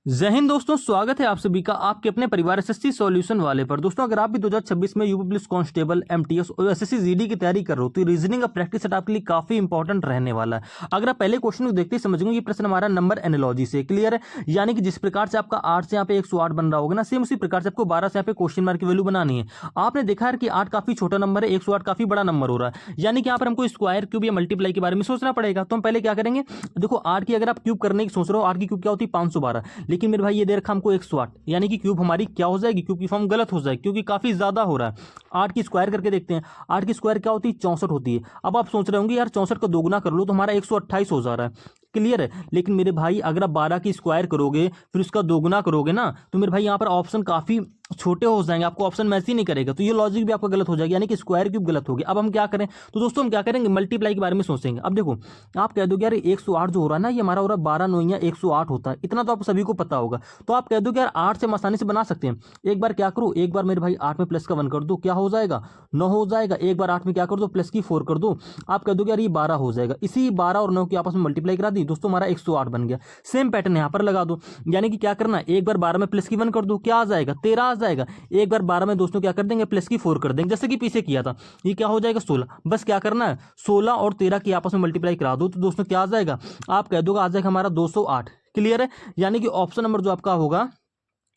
जय हिंद दोस्तों, स्वागत है आप सभी का आपके अपने परिवार एसएससी सॉल्यूशन वाले पर। दोस्तों, अगर आप भी 2026 में यूपी पुलिस कांस्टेबल, एमटीएस और एसएससी जीडी की तैयारी कर रहे हो तो रीजनिंग का प्रैक्टिस सेट आपके लिए काफी इंपॉर्टेंट रहने वाला है। अगर आप पहले क्वेश्चन को देखते ही समझेंगे ये प्रश्न हमारा नंबर एनालॉजी से क्लियर है, यानी कि जिस प्रकार से आपका 8 से यहाँ पे 108 बन रहा होगा ना, सेम उसी प्रकार से आपको 12 से यहाँ पे क्वेश्चन मार्क की वैल्यू बनानी है। आपने देखा है कि 8 काफी छोटा नंबर है, 108 काफी बड़ा नंबर हो रहा है, यानी कि यहाँ पर हमको स्क्वायर क्यूब या मल्टीप्लाई के बारे में सोचना पड़ेगा। तो हम पहले क्या करेंगे, देखो 8 की अगर आप क्यूब करने की सोच रहे हो, 8 की क्यूब क्या होती है 512, लेकिन मेरे भाई ये दे रखा हमको 108, यानी कि क्यूब हमारी क्या हो जाएगी, क्यूब की फॉर्म गलत हो जाएगी क्योंकि काफी ज्यादा हो रहा है। 8 की स्क्वायर करके देखते हैं, 8 की स्क्वायर क्या होती है 64 होती है। अब आप सोच रहे होंगे यार 64 का दोगुना कर लो तो हमारा 128 हो जा रहा है, क्लियर है। लेकिन मेरे भाई अगर आप 12 की स्क्वायर करोगे फिर उसका दोगुना करोगे ना, तो मेरे भाई यहाँ पर ऑप्शन काफी छोटे हो जाएंगे, आपको ऑप्शन मैच ही नहीं करेगा, तो ये लॉजिक भी आपका गलत हो जाएगा, यानी कि स्क्वायर क्यूब गलत हो गया। अब हम क्या करें, तो दोस्तों हम क्या करेंगे, मल्टीप्लाई के बारे में सोचेंगे। अब देखो आप कह दोगे यार 108 जो हो रहा है ना, ये हमारा हो रहा है 12 9 108 होता है, इतना तो आप सभी को पता होगा। तो आप कह दोगे यार 8 से हम आसानी से बना सकते हैं। एक बार क्या करो, एक बार मेरे भाई 8 में प्लस का 1 कर दो, क्या हो जाएगा 9 हो जाएगा। एक बार 8 में क्या कर दो, प्लस की 4 कर दो, आप कह दोगे यार ये 12 हो जाएगा। इसी 12 और 9 की आपस में मल्टीप्लाई करा दी दोस्तों, हमारा 108 बन गया। सेम पैटर्न यहाँ पर लगा दो, यानी कि क्या करना, एक बार 12 में प्लस की 1 कर दो, क्या आ जाएगा 13 आ जाएगा। एक बार 12 में दोस्तों क्या कर देंगे, प्लस की 4 कर देंगे, जैसे कि पीछे किया था, ये क्या हो जाएगा 16। बस क्या करना है, 16 और 13 की आपस में मल्टीप्लाई करा दो, तो दोस्तों क्या आ जाएगा, आप कह दोगे आ जाएगा हमारा 208, क्लियर है। यानी कि ऑप्शन नंबर जो आपका होगा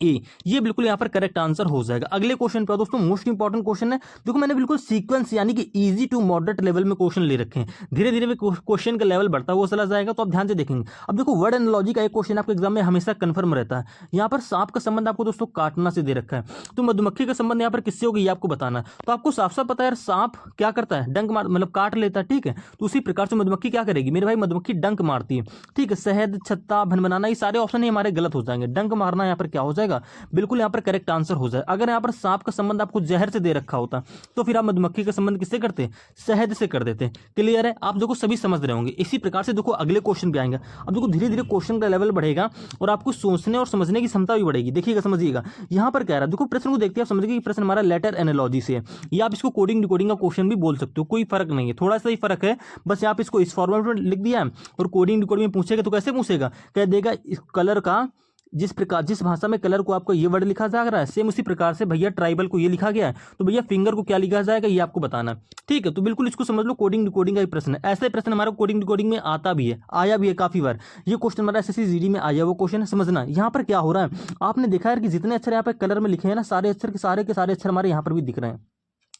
ए, ये बिल्कुल यहाँ पर करेक्ट आंसर हो जाएगा। अगले क्वेश्चन पे दोस्तों, मोस्ट इंपॉर्टेंट क्वेश्चन है। देखो मैंने बिल्कुल सीक्वेंस यानी कि इजी टू मॉडरेट लेवल में क्वेश्चन ले रखे हैं, धीरे धीरे क्वेश्चन का लेवल बढ़ता हुआ चला जाएगा, तो आप ध्यान से देखेंगे। अब देखो वर्ड एनालॉजी का एक क्वेश्चन आपके एग्जाम में हमेशा कंफर्म रहता है। यहाँ पर सांप का संबंध आपको दोस्तों काटना से दे रखा है, तो मधुमक्खी का संबंध यहाँ पर किससे होगा ये आपको बताना है। तो आपको साफ साफ पता है यार, सांप क्या करता है, डंक मार मतलब काट लेता है, ठीक है। तो उसी प्रकार से मधुमक्खी क्या करेगी मेरे भाई, मधुमक्खी डंक मारती है, ठीक है। शहद, छत्ता, भन बनाना, ये सारे ऑप्शन ही हमारे गलत हो जाएंगे। डंक मारना यहाँ पर क्या हो जाएगा, बिल्कुल पर करेक्ट आंसर हो जाए। अगर यहाँ पर सांप का संबंध आपको जहर से दे रखा होता तो फिर आप मधुमक्खी का संबंध किससे करते, शहद से कर देते, क्लियर है। आप देखो सभी समझ रहे होंगे। इसी प्रकार से देखो अगले क्वेश्चन पे आएंगे। अब देखो धीरे धीरे क्वेश्चन का लेवल बढ़ेगा और आपको सोचने और समझने की क्षमता भी बढ़ेगी। देखिएगा, समझिएगा, यहाँ पर कह रहा है, देखो प्रश्न को देखते हैं आप समझिए कि प्रश्न हमारा लेटर एनालॉजी से है, या आप इसको कोडिंग डिकोडिंग का क्वेश्चन भी बोल सकते हो, कोई फर्क नहीं है, थोड़ा सा ही फर्क है। बस आप इसको इस फॉर्मेट में लिख दिया और कोडिंग डिकोडिंग में पूछेगा तो कैसे पूछेगा, कह देगा इस कलर का, जिस प्रकार जिस भाषा में कलर को आपको ये वर्ड लिखा जा रहा है, सेम उसी प्रकार से भैया ट्राइबल को ये लिखा गया है, तो भैया फिंगर को क्या लिखा जाएगा ये आपको बताना है, ठीक है। तो बिल्कुल इसको समझ लो, कोडिंग डिकोडिंग का ही प्रश्न है। ऐसे प्रश्न हमारा कोडिंग डिकोडिंग में आता भी है, आया भी है काफी बार। ये क्वेश्चन हमारा एसएससी जीडी में आया वो क्वेश्चन है, समझना। यहाँ पर क्या हो रहा है, आपने देखा है कि जितने अक्षर यहाँ पर कलर में लिखे हैं ना, सारे अक्षर के सारे अक्षर हमारे यहाँ पर भी दिख रहे हैं,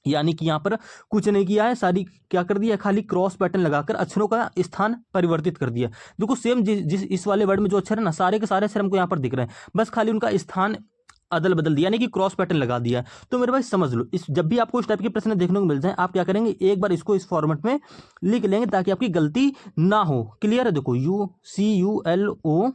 यानी कि यहाँ पर कुछ नहीं किया है, सारी क्या कर दिया, खाली क्रॉस पैटर्न लगाकर अक्षरों का स्थान परिवर्तित कर दिया। देखो सेम जिस इस वाले वर्ड में जो अक्षर है ना, सारे के सारे अक्षर हमको यहाँ पर दिख रहे हैं, बस खाली उनका स्थान अदल बदल दिया, यानी कि क्रॉस पैटर्न लगा दिया। तो मेरे भाई समझ लो, इस जब भी आपको इस टाइप के प्रश्न देखने को मिल जाए, आप क्या करेंगे, एक बार इसको इस फॉर्मेट में लिख लेंगे ताकि आपकी गलती ना हो, क्लियर है। देखो UCULO,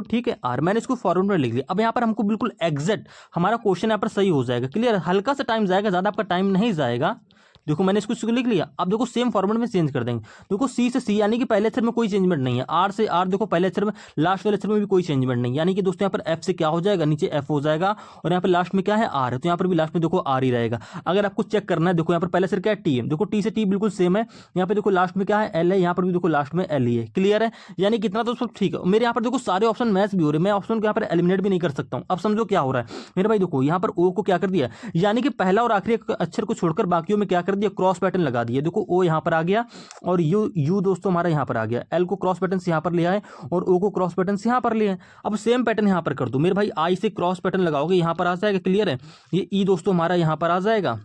ठीक है, आर, मैंने इसको फॉर्मेट में लिख लिया। अब यहाँ पर हमको बिल्कुल एग्जैक्ट हमारा क्वेश्चन यहाँ पर सही हो जाएगा, क्लियर है। हल्का सा टाइम जाएगा, ज्यादा आपका टाइम नहीं जाएगा। देखो मैंने इसको लिख लिया। अब देखो सेम फॉर्मेट में चेंज कर देंगे। देखो सी से सी, यानी कि पहले अक्षर में कोई चेंजमेंट नहीं है। आर से आर, देखो पहले अक्षर में, लास्ट वाले अक्षर में भी कोई चेंजमेंट नहीं, यानी कि दोस्तों यहाँ पर एफ से क्या हो जाएगा, नीचे एफ हो जाएगा, और यहाँ पर लास्ट में क्या है आर है, तो यहाँ पर भी लास्ट में देखो आर ही रहेगा। अगर आपको चेक करना है, देखो यहाँ पर पहले अक्षर क्या है टी है, देखो टी से टी बिल्कुल सेम है। यहाँ पे देखो लास्ट में क्या है एल है, यहाँ पर भी देखो लास्ट में एल ही है, क्लियर है। यानी कितना तो सब ठीक है। मेरे यहाँ पर देखो सारे ऑप्शन मैच भी हो रहे हैं, मैं ऑप्शन को यहाँ पर एलिमिनेट भी नहीं कर सकता हूँ। अब समझो क्या हो रहा है मेरे भाई, देखो यहाँ पर ओ को क्या कर दिया, यानी कि पहला और आखिरी अक्षर को छोड़कर बाकियों में क्या कर दिया, क्रॉस पैटर्न लगा दिया। देखो ओ यहाँ पर आ गया और यू दोस्तों हमारा यहाँ पर आ गया, एल को क्रॉस पैटर्न से यहाँ पर लिया है और ओ को क्रॉस पैटर्न से यहाँ पर लिया है। अब सेम पैटर्न यहाँ पर कर दो मेरे भाई, आई से क्रॉस पैटर्न लगाओगे यहाँ पर आ जाएगा, क्लियर है। ये ई दोस्तों हमारा यहाँ पर आ जाएगा,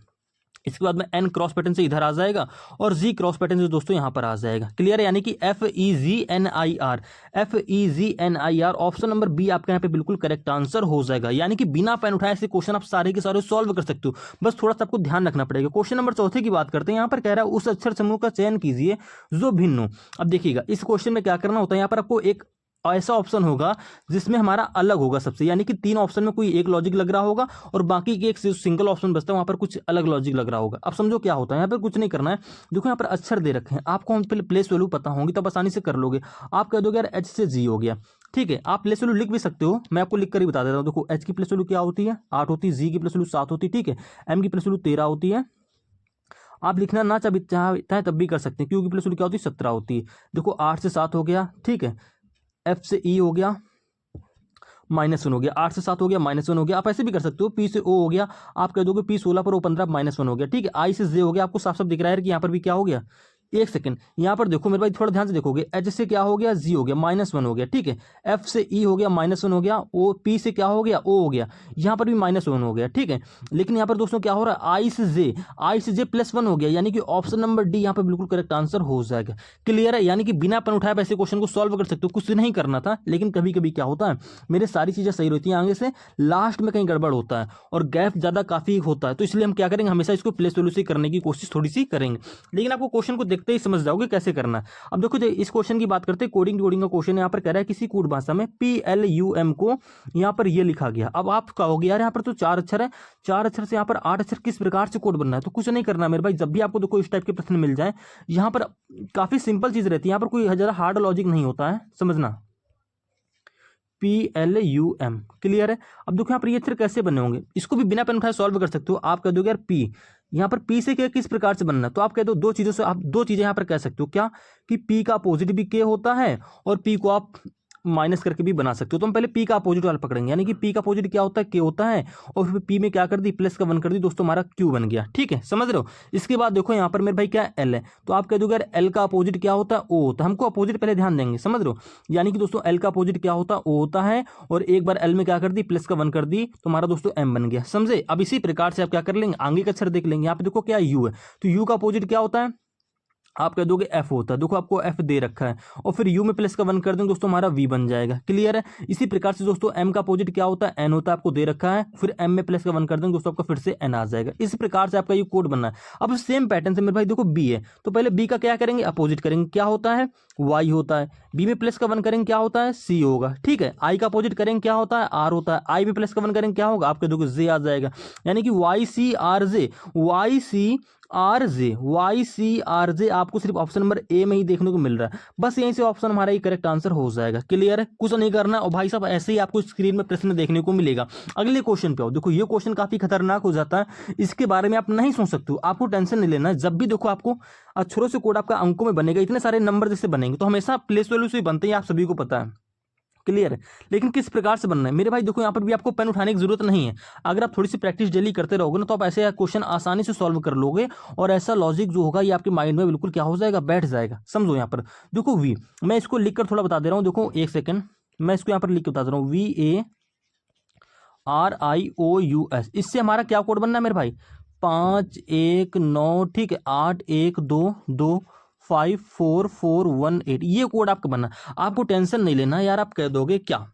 इसके बाद में एन क्रॉस पैटर्न से इधर आ जाएगा और जी क्रॉस पैटर्न से दोस्तों यहाँ पर आ जाएगा, क्लियर है। यानी कि FEZNIR ऑप्शन नंबर बी आपका यहाँ पे बिल्कुल करेक्ट आंसर हो जाएगा। यानी कि बिना पेन उठाए ऐसे क्वेश्चन आप सारे के सारे सॉल्व कर सकते हो, बस थोड़ा सा आपको ध्यान रखना पड़ेगा। क्वेश्चन नंबर चौथे की बात करते हैं। यहाँ पर कह रहा है उस अक्षर समूह का चयन कीजिए जो भिन्न हो। अब देखिएगा इस क्वेश्चन में क्या करना होता है, यहाँ पर आपको एक ऐसा ऑप्शन होगा जिसमें हमारा अलग होगा सबसे, यानी कि 3 ऑप्शन में कोई एक लॉजिक लग रहा होगा और बाकी के एक सिंगल ऑप्शन बचता है वहां पर कुछ अलग लॉजिक लग रहा होगा। अब समझो क्या होता है, यहाँ पर कुछ नहीं करना है। देखो यहाँ पर अक्षर दे रखे हैं, आपको हम पहले प्लेस वैल्यू पता होंगी तो आप आसानी से कर लोगे। आप कह दोगे यार एच से जी हो गया, ठीक है। आप प्लेस वैल्यू लिख भी सकते हो, मैं आपको लिख कर ही बता देता हूँ। देखो एच की प्लेस वैल्यू क्या होती है 8 होती है, जी की प्लेस वैल्यू 7 होती है, ठीक है। एम की प्लेस वैल्यू 13 होती है। आप लिखना ना चाहे तब भी कर सकते हैं, क्योंकि प्लेस वैल्यू क्या होती है 17 होती है। देखो 8 से 7 हो गया, ठीक है। एफ से ई हो गया, -1 हो गया, 8 से 7 हो गया -1 हो गया। आप ऐसे भी कर सकते हो, P से O हो गया, आप कह दोगे P 16 पर O 15 -1 हो गया, ठीक है। I से J हो गया, आपको साफ साफ दिख रहा है कि यहाँ पर भी क्या हो गया, एक सेकंड यहाँ पर देखो मेरे भाई, थोड़ा ध्यान से देखोगे, H से क्या हो गया, G हो गया, -1 हो गया, ठीक है। F से E हो गया, -1 हो गया। O P से क्या हो गया, O हो गया, यहाँ पर भी -1 हो गया, ठीक है। लेकिन यहाँ पर दोस्तों क्या हो रहा है, I से J +1 हो गया, यानी कि ऑप्शन नंबर डी यहाँ पर बिल्कुल करेक्ट आंसर हो जाएगा। क्लियर है, यानी कि बिना पेन उठाए ऐसे क्वेश्चन को सॉल्व कर सकते हो, कुछ नहीं करना था। लेकिन कभी कभी क्या होता है, मेरे सारी चीजें सही रहती हैं आगे से, लास्ट में कहीं गड़बड़ होता है और गैप ज्यादा काफी होता है, तो इसलिए हम क्या करेंगे, हमेशा इसको प्ले सोल्यूशन करने की कोशिश थोड़ी सी करेंगे। लेकिन आपको क्वेश्चन को देखते ही समझ जाओगे कैसे करना है। अब देखो इस क्वेश्चन की बात करते हैं, कोडिंग का क्वेश्चन यहाँ पर कह रहा है किसी कोड भाषा में PLUM को यहाँ पर ये लिखा गया। अब आप कहोगे यार यहाँ पर तो 4 अक्षर है, 4 अक्षर से यहाँ पर 8 अक्षर, किस प्रकार से कोड बनना है। तो कुछ नहीं करना मेरे भाई, जब भी आपको देखो इस टाइप के प्रश्न मिल जाए, यहाँ पर काफी सिंपल चीज रहती है, यहाँ पर कोई ज्यादा हार्ड लॉजिक नहीं होता है, समझना। PLUM क्लियर है। अब देखो यहाँ पर ये अक्षर कैसे बने होंगे, इसको भी बिना पेन उठाए सॉल्व कर सकते हो। आप कह दोगे यार P, यहाँ पर P से क्या किस प्रकार से बनना है, तो आप कह दो दो चीजों से, आप दो चीजें यहाँ पर कह सकते हो, क्या कि P का अपोजिट भी K होता है और P को आप माइनस करके भी बना सकते हो। तो हम पहले P का अपोजिट वाला पकड़ेंगे, यानी कि P का अपोजिट क्या होता है, K होता है, और फिर P में क्या कर दी, प्लस का 1 कर दी दोस्तों, हमारा Q बन गया, ठीक है, समझ रहे हो। इसके बाद देखो यहाँ पर मेरे भाई क्या L है, तो आप कह दोगे यार L का अपोजिट क्या होता है, O होता है। हमको अपोजिट पहले ध्यान देंगे, समझ रहे हो। यानी कि दोस्तों L का अपोजिट क्या होता है, O होता है, और एक बार L में क्या कर दी, प्लस का 1 कर दी, तो हमारा दोस्तों M बन गया, समझे। अब इसी प्रकार से आप क्या कर लेंगे, आगे का अक्षर देख लेंगे। यहाँ पे देखो क्या U है, तो U का अपोजिट क्या होता है, आप कह दोगे F होता है। देखो आपको F दे रखा है, और फिर U में प्लस का 1 कर देंगे दोस्तों, हमारा V बन जाएगा, क्लियर है। इसी प्रकार से दोस्तों M का अपोजिट क्या होता है, N होता है, आपको दे रखा है, फिर M में प्लस का 1 कर देंगे दोस्तों, आपका फिर से N आ जाएगा। इस प्रकार से आपका ये कोड बनना है। अब सेम पैटर्न से मेरे भाई देखो B है, तो पहले B का क्या करेंगे, अपोजिट करेंगे, क्या होता है, Y होता है। B में प्लस का 1 करेंगे, क्या होता है, C होगा, ठीक है। I का अपोजिट करेंगे, क्या होता है, R होता है। I में प्लस का 1 करेंगे, क्या होगा, आप कह दोगे J आ जाएगा, यानी कि YCRJ आपको सिर्फ ऑप्शन नंबर ए में ही देखने को मिल रहा है। बस यहीं से ऑप्शन हमारा ही करेक्ट आंसर हो जाएगा, क्लियर है, कुछ नहीं करना। और भाई साहब ऐसे ही आपको स्क्रीन में प्रश्न देखने को मिलेगा। अगले क्वेश्चन पे आओ, देखो ये क्वेश्चन काफी खतरनाक हो जाता है, इसके बारे में आप नहीं सोच सकते हो, आपको टेंशन नहीं लेना है। जब भी देखो आपको अक्षरों से कोड आपका अंकों में बनेगा, इतने सारे नंबर जैसे बनेंगे, तो हमेशा प्लेस वैल्यू से बनते हैं, आप सभी को पता है, क्लियर है। लेकिन किस प्रकार से बनना है मेरे भाई, देखो यहाँ पर भी आपको पेन उठाने की जरूरत नहीं है। अगर आप थोड़ी सी प्रैक्टिस डेली करते रहोगे ना, तो आप ऐसे क्वेश्चन आसानी से सॉल्व कर लोगे, और ऐसा लॉजिक जो होगा ये आपके माइंड में बिल्कुल क्या हो जाएगा, बैठ जाएगा। समझो यहाँ पर देखो V, मैं इसको लिखकर थोड़ा बता दे रहा हूँ, देखो एक सेकेंड, मैं इसको यहाँ पर लिख के बता दे रहा हूँ, VARIOUS। इससे हमारा क्या कोड बनना है मेरे भाई, 5 1 9, ठीक है, 8 1 2 2 5 4 4 1 8, ये कोड आपका बनना। आपको टेंशन नहीं लेना यार, आप कह दोगे क्या,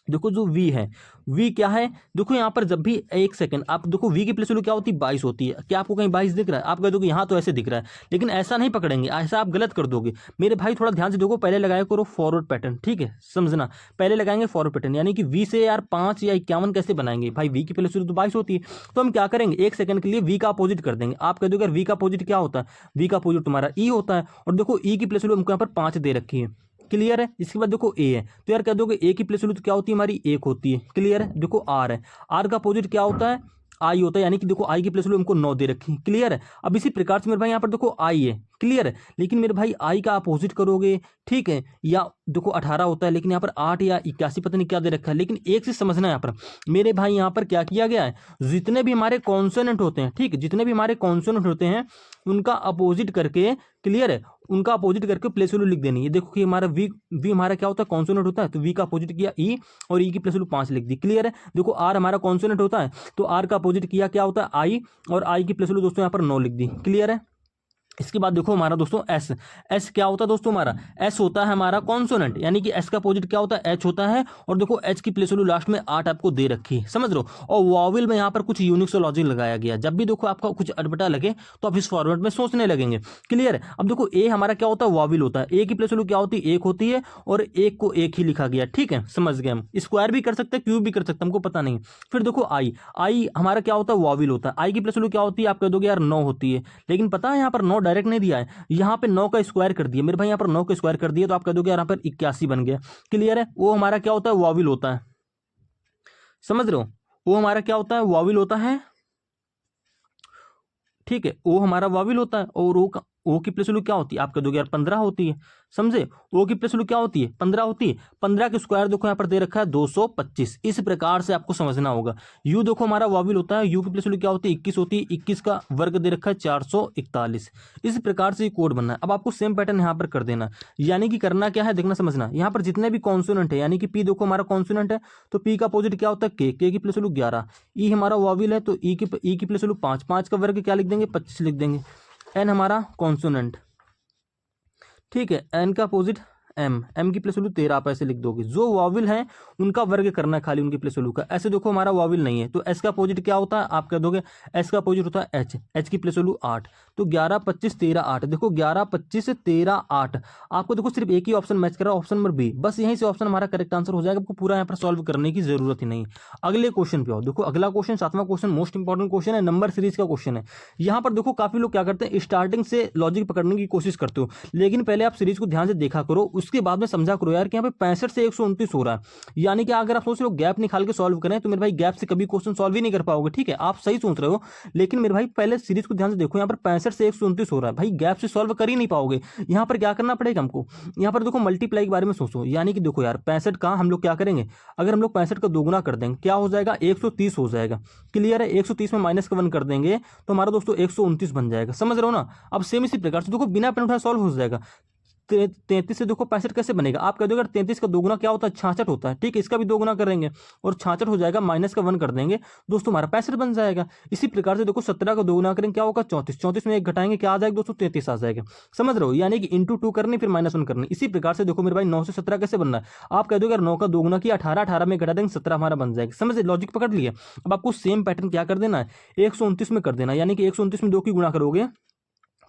देखो जो V है, V क्या है, देखो यहाँ पर जब भी, एक सेकंड, आप देखो V की प्लेस वैल्यू क्या होती है, 22 होती है। क्या आपको कहीं 22 दिख रहा है, आप कह दोगे यहाँ तो ऐसे दिख रहा है, लेकिन ऐसा नहीं पकड़ेंगे, ऐसा आप गलत कर दोगे मेरे भाई। थोड़ा ध्यान से देखो, पहले लगाया करो फॉरवर्ड पैटर्न, ठीक है, समझना। पहले लगाएंगे फॉरवर्ड पैटर्न, यानी कि V से यार 5 या 51 कैसे बनाएंगे भाई, V की प्लेस वैल्यू तो 22 होती है। तो हम क्या करेंगे, एक सेकंड के लिए V का अपोजिट कर देंगे। आप कह दोगे V का अपोजिट क्या होता है, V का अपोजिट तुम्हारा E होता है, और देखो E की प्लेस वैल्यू हमको यहाँ पर 5 दे रखी है, क्लियर है। इसके बाद देखो A है, तो यार कह दोगे A की प्लेस वैल्यू तो क्या होती है हमारी, 1 होती है, क्लियर है। देखो R है, R का अपोजिट क्या होता है, I होता है, यानी कि देखो I की प्लेस वैल्यू हमको 9 दे रखी है, क्लियर है। अब इसी प्रकार से मेरे भाई यहाँ पर देखो I है, क्लियर है। लेकिन मेरे भाई I का अपोजिट करोगे, ठीक है, या देखो 18 होता है, लेकिन यहाँ पर 8 या 81 पता नहीं क्या दे रखा है। लेकिन एक चीज समझना है यहाँ पर मेरे भाई, यहाँ पर क्या किया गया है, जितने भी हमारे कॉन्सोनेंट होते हैं, ठीक है, जितने भी हमारे कॉन्सोनेंट होते हैं उनका अपोजिट करके, क्लियर है, उनका अपोजिट करके प्लेस वैल्यू लिख देनी है। देखो कि हमारा V हमारा क्या होता है, कॉन्सोनेंट होता है, तो V का अपोजिट किया E, और E की प्लेस वैल्यू 5 लिख दी, क्लियर है। देखो R हमारा कॉन्सोनेंट होता है, तो R का अपोजिट किया क्या होता है, I, और I की प्लेस वैल्यू दोस्तों यहाँ पर 9 लिख दी, क्लियर है। इसके बाद देखो हमारा दोस्तों एस क्या होता है दोस्तों, हमारा एस होता है हमारा कॉन्सोनेंट, यानी कि एस का अपोजिट क्या होता है, एच होता है, और देखो एच की प्लेस वैल्यू लास्ट में 8 आपको दे रखी है, समझ लो। और वॉवेल में यहाँ पर कुछ यूनिक सा लॉजिक लगाया गया, जब भी देखो आपका कुछ अटपटा लगे तो आप इस फॉर्मेट में सोचने लगेंगे, क्लियर है। अब देखो ए हमारा क्या होता है, वॉवेल होता है, ए की प्लेस वैल्यू क्या होती है, 1 होती है, और एक को 1 ही लिखा गया, ठीक है, समझ गए हम। स्क्वायर भी कर सकते हैं, क्यूब भी कर सकते हैं, हमको पता नहीं। फिर देखो आई हमारा क्या होता है, वॉवेल होता है, आई की प्लेस वैल्यू क्या होती है, आप कह दोगे यार 9 होती है, लेकिन पता है यहाँ पर 9 डायरेक्ट नहीं दिया है, यहाँ पे 9 का स्क्वायर कर दिया मेरे भाई, यहाँ पर 9 का स्क्वायर कर दिया, तो आप कह दोगे यहाँ पर 81 बन गया, क्लियर है। वो हमारा क्या होता है, वॉवेल होता है, समझ रहे हो, वो हमारा क्या होता है, वॉवेल होता है, ठीक है, वो हमारा वॉवेल होता है, और वो ओ की प्लस वैल्यू क्या होती है, आप कह दोगे यार 15 होती है, समझे। ओ की प्लस वैल्यू क्या होती है, 15 होती है। 15 के स्क्वायर देखो यहाँ पर दे रखा है 225। इस प्रकार से आपको समझना होगा। यू देखो हमारा वॉवेल होता है, यू की प्लस वैल्यू क्या होती है, 21 होती है। 21 का वर्ग दे रखा है 441। इस प्रकार से कोड बनना है। अब आपको सेम पैटर्न यहाँ पर कर देना, यानी कि करना क्या है, देखना समझना। यहाँ पर जितने भी कॉन्सोनेंट है, यानी कि पी देखो हमारा कॉन्सोनेंट है, तो पी का अपोजिट क्या होता है, के की प्लस वैल्यू 11। ई हमारा वॉवेल है, तो ई की प्लस वैल्यू 5, 5 का वर्ग क्या लिख देंगे, 25 लिख देंगे। एन हमारा कॉन्सोनेंट, ठीक है, एन का अपोजिट एम की प्लस वैल्यू 13 आप ऐसे लिख दोगे। जो वॉवेल है उनका वर्ग करना है खाली, उनकी प्लस वैल्यू का। ऐसे देखो हमारा वॉवेल नहीं है, तो एस का अपोजिट क्या होता है, आप कह दोगे एस का अपोजिट होता है एच की प्लस वैल्यू 8। तो 11 25 13 8, देखो 11 25 13 8। आपको देखो सिर्फ एक ही ऑप्शन मैच कर रहा है, ऑप्शन नंबर बी। बस यहीं से ऑप्शन हमारा करेक्ट आंसर हो जाएगा, आपको पूरा यहाँ पर सॉल्व करने की जरूरत ही नहीं। अगले क्वेश्चन पे आओ। देखो अगला क्वेश्चन 7वां क्वेश्चन मोस्ट इंपॉर्टेंट क्वेश्चन है, नंबर सीरीज का क्वेश्चन है। यहाँ पर देखो काफी लोग क्या करते हैं, स्टार्टिंग से लॉजिक पकड़ने की कोशिश करते हो, लेकिन पहले आप सीरीज को ध्यान से देखा करो, उसके बाद में समझा करो यार कि यहाँ पे 65 से 129 हो रहा है। यानी कि अगर आप सोच रहे हो गैप निकाल के सॉल्व करें, तो मेरे भाई गैप से कभी क्वेश्चन सॉल्व ही नहीं कर पाओगे, ठीक है। आप सही सोच रहे हो, लेकिन मेरे भाई पहले सीरीज को ध्यान से देखो। यहाँ पर 65 से 129 हो रहा है भाई, गैप से सॉल्व कर ही नहीं पाओगे। यहाँ पर क्या करना पड़ेगा हमको, यहाँ पर देखो मल्टीप्लाई के बारे में सोचो। यानी कि देखो यार 65 का हम लोग क्या करेंगे, अगर हम लोग 65 का दोगुना कर देंगे क्या हो जाएगा, 130 हो जाएगा। क्लियर है। 130 में माइनस का 1 कर देंगे तो हमारा दोस्तों 129 बन जाएगा, समझ रहे हो ना। अब सेम इसी प्रकार से देखो बिना पेन उठाए सॉल्व हो जाएगा। 33 से देखो 65 कैसे बनेगा, आप कह दो अगर 33 का दोगुना क्या होता है, 66 होता है, ठीक है। इसका भी दोगुना करेंगे और 66 हो जाएगा, माइनस का 1 कर देंगे दोस्तों, हमारा 65 बन जाएगा। इसी प्रकार से देखो 17 का दोगुना करेंगे क्या होगा, 34, 34 में 1 घटाएंगे क्या आ जाएगा दोस्तों, 33 आ जाएगा। समझ रहे हो, यानी कि इंटू 2 करनी फिर -1 करनी। इसी प्रकार से देखो मेरे भाई 9 से 17 कैसे बनना है, आप कह दो अगर 9 का दोगुना किया 18, 18 में घटा देंगे 17 हमारा बन जाएगा। समझ लॉजिक पकड़ लिया। अब आपको सेम पैटर्न क्या कर देना है, 129 में कर देना, यानी कि 129 में 2 की गुणा करोगे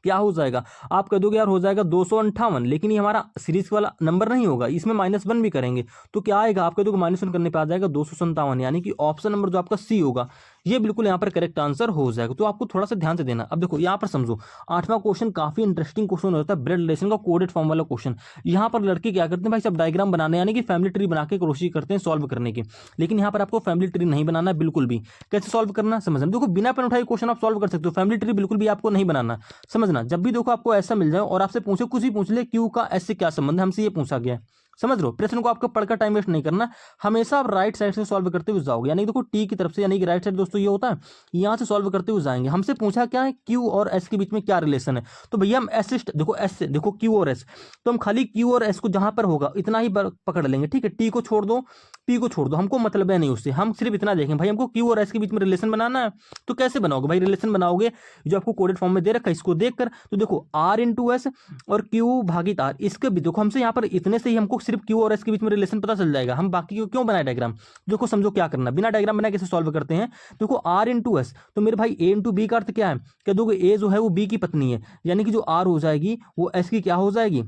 क्या हो जाएगा, आप कह दोगे यार हो जाएगा 258, लेकिन ये हमारा सीरीज वाला नंबर नहीं होगा, इसमें -1 भी करेंगे तो क्या आएगा, आप कह दोगे -1 करने पे आ जाएगा 257, यानी कि ऑप्शन नंबर जो आपका सी होगा ये बिल्कुल यहाँ पर करेक्ट आंसर हो जाएगा। तो आपको थोड़ा सा ध्यान से देना। अब देखो यहाँ पर समझो 8वां क्वेश्चन काफी इंटरेस्टिंग क्वेश्चन होता है, ब्लड रिलेशन का कोडेड फॉर्म वाला क्वेश्चन। यहाँ पर लड़के क्या करते हैं भाई, सब डायग्राम बनाने यानी कि फैमिली ट्री बना के कोशिश करते हैं सॉल्व करने की, लेकिन यहाँ पर आपको फैमिली ट्री नहीं बनाना है बिल्कुल भी। कैसे सॉल्व करना समझना, देखो बिना पेन उठाए क्वेश्चन आप सॉल्व कर सकते हो, फैमिली ट्री बिल्कुल भी आपको नहीं बनाना। समझना, जब भी देखो आपको ऐसा मिल जाए और आपसे पूछे कुछ ही पूछ ले, क्यू का एस से क्या संबंध है, हमसे ये पूछा गया है, समझ लो प्रश्न को आपको पढ़कर टाइम वेस्ट नहीं करना, हमेशा आप राइट साइड से सॉल्व करते हुए जाओगे। यानी देखो टी की तरफ से, यानी कि राइट साइड दोस्तों ये होता है, यहां से सॉल्व करते हुए जाएंगे। हमसे पूछा क्या है, क्यू और एस के बीच में क्या रिलेशन है, तो भैया हम एस देखो एस से देखो क्यू और एस, तो हम खाली क्यू और एस को जहां पर होगा इतना ही पकड़ लेंगे, ठीक है। टी को छोड़ दो, पी को छोड़ दो, हमको मतलब है नहीं उससे, हम सिर्फ इतना देखें भाई हमको क्यू और एस के बीच में रिलेशन बनाना है। तो कैसे बनाओगे भाई, रिलेशन बनाओगे जो आपको कोडेड फॉर्म में दे रखा है इसको देखकर। तो देखो आर इंटू एस और क्यू भागित आर, इसके भी देखो हमसे यहाँ पर इतने से ही हमको सिर्फ क्यू और एस के बीच में रिलेशन पता चल जाएगा, हम बाकी को क्यों बनाए डायग्राम। देखो समझो क्या करना, बिना डायग्राम बनाए कैसे सॉल्व करते हैं। देखो आर इंटू एस, तो मेरे भाई ए इंटू बी का अर्थ क्या है, कह दोगे ए जो है वो बी की पत्नी है, यानी कि जो आर हो जाएगी वो एस की क्या हो जाएगी,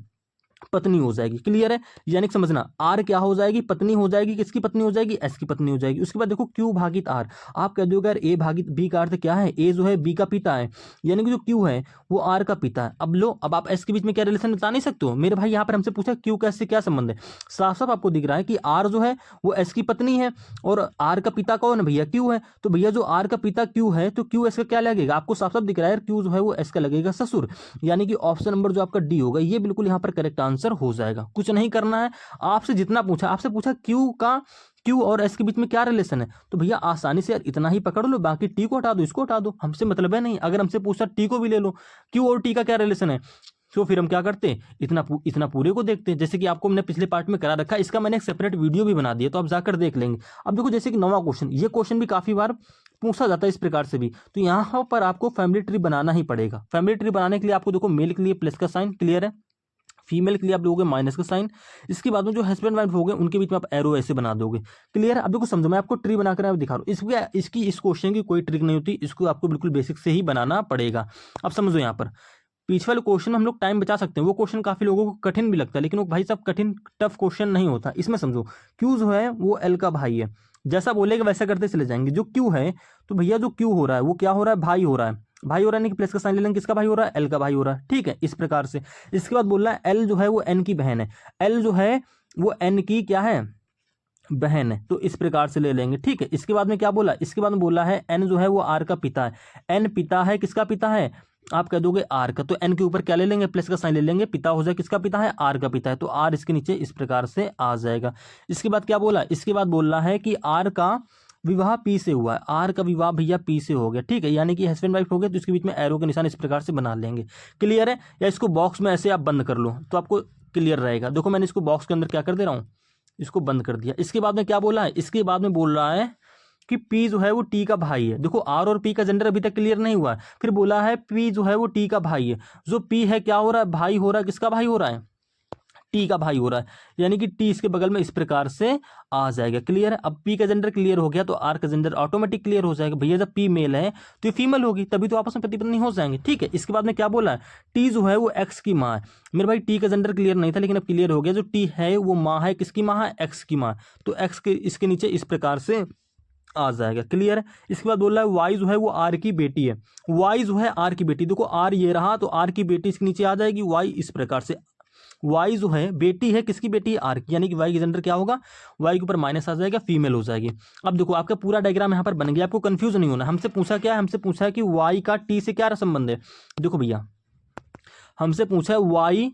पत्नी हो जाएगी। क्लियर है, यानी कि समझना आर क्या हो जाएगी, पत्नी हो जाएगी, किसकी पत्नी हो जाएगी, एस की पत्नी हो जाएगी। उसके बाद देखो क्यू भागित आर, आप कह दोगे ए भागित बी का अर्थ क्या है, ए जो है बी का पिता है, यानी कि जो क्यू है वो आर का पिता है। अब लो, अब आप एस के बीच में क्या रिलेशन बता नहीं सकते हो मेरे भाई, यहाँ पर हमसे पूछा क्यू का एस से क्या संबंध है, साफ साफ आपको दिख रहा है कि आर जो है वो एस की पत्नी है और आर का पिता कौन है भैया, क्यू है। तो भैया जो आर का पिता क्यू है तो क्यू एस का क्या लगेगा, आपको साफ साफ दिख रहा है क्यू जो है वो एस का लगेगा ससुर, यानी कि ऑप्शन नंबर जो आपका डी होगा ये बिल्कुल यहाँ पर करेक्ट आंसर हो जाएगा। कुछ नहीं करना है, आपसे जितना पूछा, आपसे पूछा क्यू और एस के बीच में क्या रिलेशन है, तो भैया आसानी से यार इतना ही पकड़ लो, बाकी टी को हटा दो, इसको हटा दो, हमसे मतलब है नहीं। अगर हमसे पूछा टी को भी ले लो, क्यू और टी का क्या रिलेशन है, तो फिर हम क्या करते हैं, इतना पूरे को देखते हैं, जैसे कि आपको मैंने पिछले पार्ट में करा रखा है, इसका मैंने एक सेपरेट वीडियो भी बना दिया, तो आप जाकर देख लेंगे। अब देखो जैसे कि 9वां क्वेश्चन, ये क्वेश्चन भी काफी बार पूछा जाता है इस प्रकार से भी, तो यहाँ पर आपको फैमिली ट्री बनाना ही पड़ेगा। फैमिली ट्री बनाने के लिए आपको देखो मेल के लिए प्लस का साइन, क्लियर है, फीमेल के लिए आप लोगे माइनस का साइन, इसके बाद में जो हस्बैंड वाइफ हो गए उनके बीच में आप एरो ऐसे बना दोगे। क्लियर है, अब देखो समझो मैं आपको ट्री बनाकर मैं दिखा रहा हूँ, इसकी इस क्वेश्चन की कोई ट्रिक नहीं होती, इसको आपको बिल्कुल बेसिक से ही बनाना पड़ेगा। अब समझो यहाँ पर पीछे वाले क्वेश्चन में हम लोग टाइम बचा सकते हैं, वो क्वेश्चन काफी लोगों को कठिन भी लगता है, लेकिन वो भाई साहब कठिन टफ क्वेश्चन नहीं होता। इसमें समझो क्यू जो है वो एल का भाई है, जैसा बोलेगा वैसा करते चले जाएंगे। जो क्यू है तो भैया जो क्यू हो रहा है वो क्या हो रहा है, भाई हो रहा है, भाई हो रहा है, नहीं कि प्लस का साइन ले लेंगे, किसका भाई हो रहा है, एल का भाई हो रहा है, ठीक है। इस प्रकार से इसके बाद बोल रहा है एल जो है वो एन की बहन है, एल जो है वो एन की क्या है, बहन है, तो इस प्रकार से ले लेंगे, ठीक है। इसके बाद में क्या बोला, इसके बाद में बोला है एन जो है वो आर का पिता है, एन पिता है, किसका पिता है, आप कह दोगे आर का, तो एन के ऊपर क्या ले लेंगे, प्लस का साइन ले लेंगे, पिता हो जाए किसका पिता है, आर का पिता है, तो आर इसके नीचे इस प्रकार से आ जाएगा। इसके बाद क्या बोला, इसके बाद बोल रहा है कि आर का विवाह पी से हुआ है, आर का विवाह भैया पी से हो गया, ठीक है, यानी कि हस्बैंड वाइफ हो गया, तो इसके बीच में एरो के निशान इस प्रकार से बना लेंगे। क्लियर है, या इसको बॉक्स में ऐसे आप बंद कर लो तो आपको क्लियर रहेगा। देखो मैंने इसको बॉक्स के अंदर क्या कर दे रहा हूँ, इसको बंद कर दिया। इसके बाद में क्या बोला है, इसके बाद में बोल रहा है कि P जो है वो T का भाई है। देखो R और P का जेंडर अभी तक क्लियर नहीं हुआ है, फिर बोला है P जो है वो T का भाई है। जो P है क्या हो रहा है, भाई हो रहा है, किसका भाई हो रहा है, T का भाई हो रहा है, यानी कि T इसके बगल में इस प्रकार से आ जाएगा। क्लियर है, अब P का जेंडर क्लियर हो गया तो R का जेंडर ऑटोमेटिक क्लियर हो जाएगा। भैया जब P मेल है तो ये फीमेल होगी, तभी तो आपस में पति पत्नी हो जाएंगे, ठीक है। इसके बाद में क्या बोला है, T जो है वो X की माँ है। मेरे भाई T का जेंडर क्लियर नहीं था लेकिन अब क्लियर हो गया, जो T है वो माँ है, किसकी माँ है, X की माँ, तो X के इसके नीचे इस प्रकार से आ जाएगा। क्लियर है, इसके बाद बोल रहा है वाई जो है वो आर की बेटी है, वाई जो है आर की बेटी, देखो आर ये रहा तो आर की बेटी इसके नीचे आ जाएगी, वाई इस प्रकार से, वाई जो है बेटी है, किसकी बेटी है, आर की, यानी कि वाई की जेंडर क्या होगा, वाई के ऊपर माइनस आ जाएगा, फीमेल हो जाएगी। अब देखो आपका पूरा डायग्राम यहाँ पर बन गया, आपको कंफ्यूज नहीं होना। हमसे पूछा क्या है, हमसे पूछा है कि वाई का टी से क्या संबंध है। देखो भैया हमसे पूछा है वाई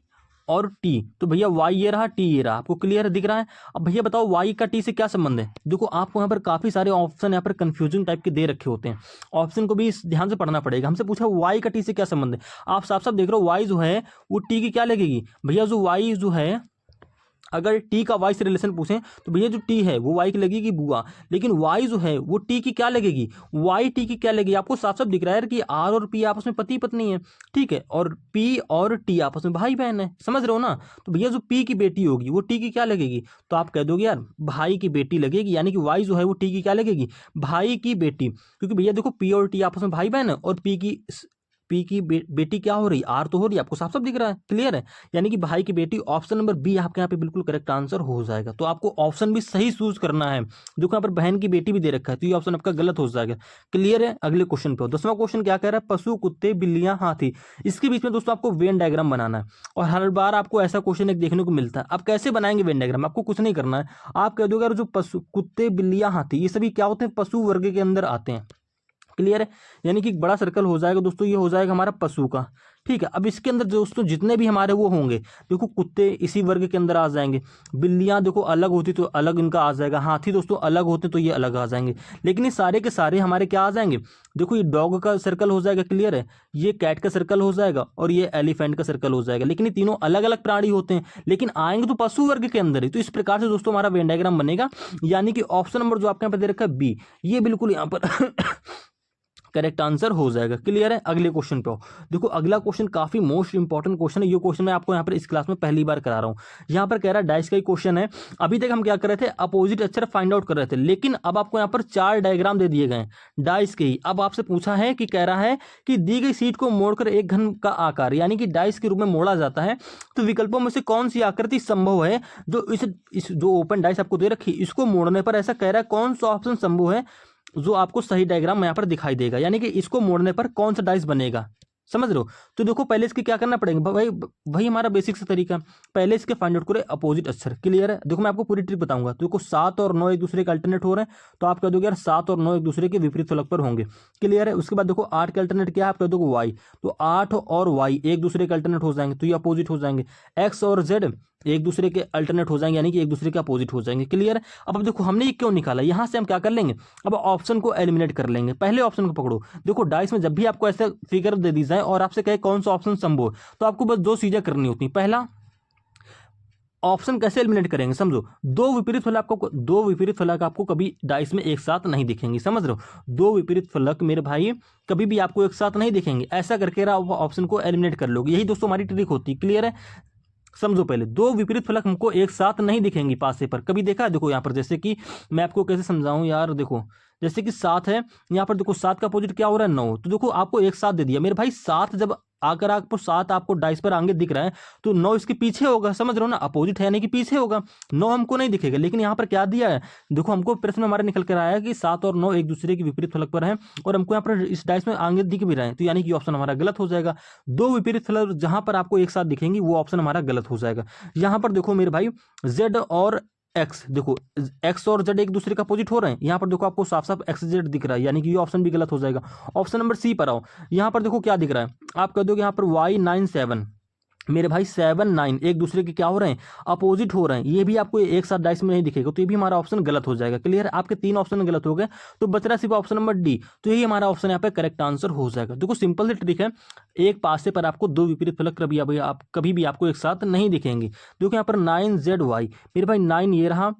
और टी, तो भैया वाई ये रहा, टी ये रहा, आपको क्लियर दिख रहा है। अब भैया बताओ वाई का टी से क्या संबंध है। देखो आपको यहाँ पर काफी सारे ऑप्शन यहाँ पर कंफ्यूजिंग टाइप के दे रखे होते हैं, ऑप्शन को भी ध्यान से पढ़ना पड़ेगा। हमसे पूछा वाई का टी से क्या संबंध है, आप साफ साफ देख रहे हो वाई जो है वो टी की क्या लगेगी। भैया जो वाई जो है, अगर टी का वाई से रिलेशन पूछें तो भैया जो टी है वो वाई की लगेगी बुआ, लेकिन वाई जो है वो टी की क्या लगेगी, वाई टी की क्या लगेगी। आपको साफ साफ दिख रहा है कि आर और पी आपस में पति पत्नी है, ठीक है, और पी और टी आपस में भाई बहन है, समझ रहे हो ना। तो भैया जो पी की बेटी होगी वो टी की क्या लगेगी, तो आप कह दोगे यार भाई की बेटी लगेगी, यानी कि वाई जो है वो टी की क्या लगेगी, भाई की बेटी, क्योंकि भैया देखो पी और टी आपस में भाई बहन है, और पी की बेटी क्या हो रही, आर तो हो रही है, आपको साफ साफ दिख रहा है। क्लियर है, यानी कि भाई की बेटी, ऑप्शन नंबर बी आपके यहाँ पे बिल्कुल करेक्ट आंसर हो जाएगा। तो आपको ऑप्शन भी सही चूज करना है। देखो यहाँ पर बहन की बेटी भी दे रखा है, तो ये ऑप्शन आपका गलत हो जाएगा। क्लियर है, अगले क्वेश्चन पे 10वां क्वेश्चन क्या कह रहा है, पशु, कुत्ते, बिल्लियां, हाथी, इसके बीच में दोस्तों आपको वेन डायग्राम बनाना है। और हर बार आपको ऐसा क्वेश्चन एक देखने को मिलता है। आप कैसे बनाएंगे वेन डायग्राम, आपको कुछ नहीं करना है, आप कह दोगे जो पशु, कुत्ते, बिल्लियां, हाथी, ये सभी क्या होते हैं, पशु वर्ग के अंदर आते हैं। क्लियर है, यानी कि बड़ा सर्कल हो जाएगा दोस्तों, ये हो जाएगा हमारा पशु का, ठीक है। अब इसके अंदर दोस्तों जितने भी हमारे वो होंगे, देखो कुत्ते इसी वर्ग के अंदर आ जाएंगे, बिल्लियां देखो अलग होती तो अलग इनका आ जाएगा, हाथी दोस्तों अलग होते तो ये अलग आ जाएंगे, लेकिन ये सारे के सारे हमारे क्या आ जाएंगे, देखो ये डॉग का सर्कल हो जाएगा, क्लियर है, ये कैट का सर्कल हो जाएगा, और ये एलिफेंट का सर्कल हो जाएगा, लेकिन ये तीनों अलग अलग प्राणी होते हैं, लेकिन आएंगे तो पशु वर्ग के अंदर ही। तो इस प्रकार से दोस्तों हमारा वेन डायग्राम बनेगा, यानी कि ऑप्शन नंबर जो आपके यहाँ पर दे रखा है बी, ये बिल्कुल यहाँ पर करेक्ट आंसर हो जाएगा। क्लियर है, अगले क्वेश्चन पे आओ। देखो अगला क्वेश्चन काफी मोस्ट इंपॉर्टेंट क्वेश्चन है, ये क्वेश्चन मैं आपको यहाँ पर इस क्लास में पहली बार करा रहा हूँ। यहाँ पर कह रहा है डाइस का ही क्वेश्चन है। अभी तक हम क्या कर रहे थे, अपोजिट अक्षर फाइंड आउट कर रहे थे, लेकिन अब आपको यहाँ पर 4 डायग्राम दे दिए गए डाइस के ही। अब आपसे पूछा है कि कह रहा है कि दी गई सीट को मोड़कर एक घन का आकार यानी कि डाइस के रूप में मोड़ा जाता है, तो विकल्पों में से कौन सी आकृति संभव है, जो इस जो ओपन डाइस आपको दे रखी इसको मोड़ने पर, ऐसा कह रहा है कौन सा ऑप्शन संभव है जो आपको सही डायग्राम यहाँ पर दिखाई देगा, यानी कि इसको मोड़ने पर कौन सा डाइस बनेगा, समझ रहे हो। तो देखो पहले इसके क्या करना पड़ेगा भाई, वही हमारा बेसिक सा तरीका, पहले इसके फाइंड आउट करें अपोजिट अक्षर। क्लियर है, देखो मैं आपको पूरी ट्रिक बताऊंगा। तो देखो 7 और 9 एक दूसरे के अल्टरनेट हो रहे हैं, तो आप कह दोगे यार 7 और 9 एक दूसरे के विपरीत फलक पर होंगे। क्लियर है, उसके बाद देखो 8 के अल्टरनेट क्या है, आप कह दोगे वाई, तो 8 और वाई एक दूसरे के अल्टरनेट हो जाएंगे, तो ये अपोजिट हो जाएंगे। एक्स और जेड एक दूसरे के अल्टरनेट हो जाएंगे, यानी कि एक दूसरे के अपोजिट हो जाएंगे। क्लियर है, अब देखो हमने ये क्यों निकाला, यहां से हम क्या कर लेंगे, अब ऑप्शन को एलिमिनेट कर लेंगे। पहले ऑप्शन को पकड़ो, देखो डाइस में जब भी आपको ऐसा फिगर दे दी जाए और आपसे कहे कौन सा ऑप्शन संभव, तो आपको बस 2 चीजें करनी होती। पहला ऑप्शन कैसे एलिमिनेट करेंगे, समझो, दो विपरीत फलक आपको कभी डाइस में एक साथ नहीं दिखेंगे, समझ रहे हो। 2 विपरीत फलक मेरे भाई कभी भी आपको एक साथ नहीं दिखेंगे, ऐसा करके आप ऑप्शन को एलिमिनेट कर लोगे, यही दोस्तों हमारी ट्रिक होती है। क्लियर है, समझो पहले 2 विपरीत फलक हमको एक साथ नहीं दिखेंगे पासे पर, कभी देखा है, देखो यहाँ पर जैसे कि मैं आपको कैसे समझाऊं यार, देखो जैसे कि 7 है, यहाँ पर देखो 7 का अपोजिट क्या हो रहा है 9, तो देखो आपको एक साथ दे दिया मेरे भाई, 7 जब आकर आपको 7 आपको डाइस पर आगे दिख रहा है, तो 9 इसके पीछे होगा, समझ रहे हो ना, अपोजिट है यानी कि पीछे होगा, 9 हमको नहीं दिखेगा। लेकिन यहाँ पर क्या दिया है, देखो हमको प्रश्न में हमारे निकल कर आया कि 7 और 9 एक दूसरे के विपरीत फलक पर है, और हमको यहाँ पर इस डाइस में आगे दिख भी रहे हैं, तो यानी कि ऑप्शन हमारा गलत हो जाएगा। 2 विपरीत फलक जहां पर आपको एक साथ दिखेंगे वो ऑप्शन हमारा गलत हो जाएगा। यहाँ पर देखो मेरे भाई जेड और एक्स, देखो एक्स और जेड एक दूसरे का अपोजिट हो रहे हैं, यहाँ पर देखो आपको साफ साफ एक्स जेड दिख रहा है, यानी कि ये ऑप्शन भी गलत हो जाएगा। ऑप्शन नंबर सी पर आओ, यहाँ पर देखो क्या दिख रहा है, आप कह दोगे यहाँ पर y97, मेरे भाई 7 9 एक दूसरे के क्या हो रहे हैं, अपोजिट हो रहे हैं, ये भी आपको एक साथ डाइस में नहीं दिखेगा, तो ये भी हमारा ऑप्शन गलत हो जाएगा। क्लियर है, आपके 3 ऑप्शन गलत हो गए, तो बच रहा सिर्फ ऑप्शन नंबर डी, तो यही हमारा ऑप्शन यहाँ पे करेक्ट आंसर हो जाएगा। देखो सिंपल सी ट्रिक है, एक पासे पर आपको दो विपरीत फलक कभी भी आपको एक साथ नहीं दिखेंगे। देखो यहाँ पर 9ZY, मेरे भाई 9 ये रहा,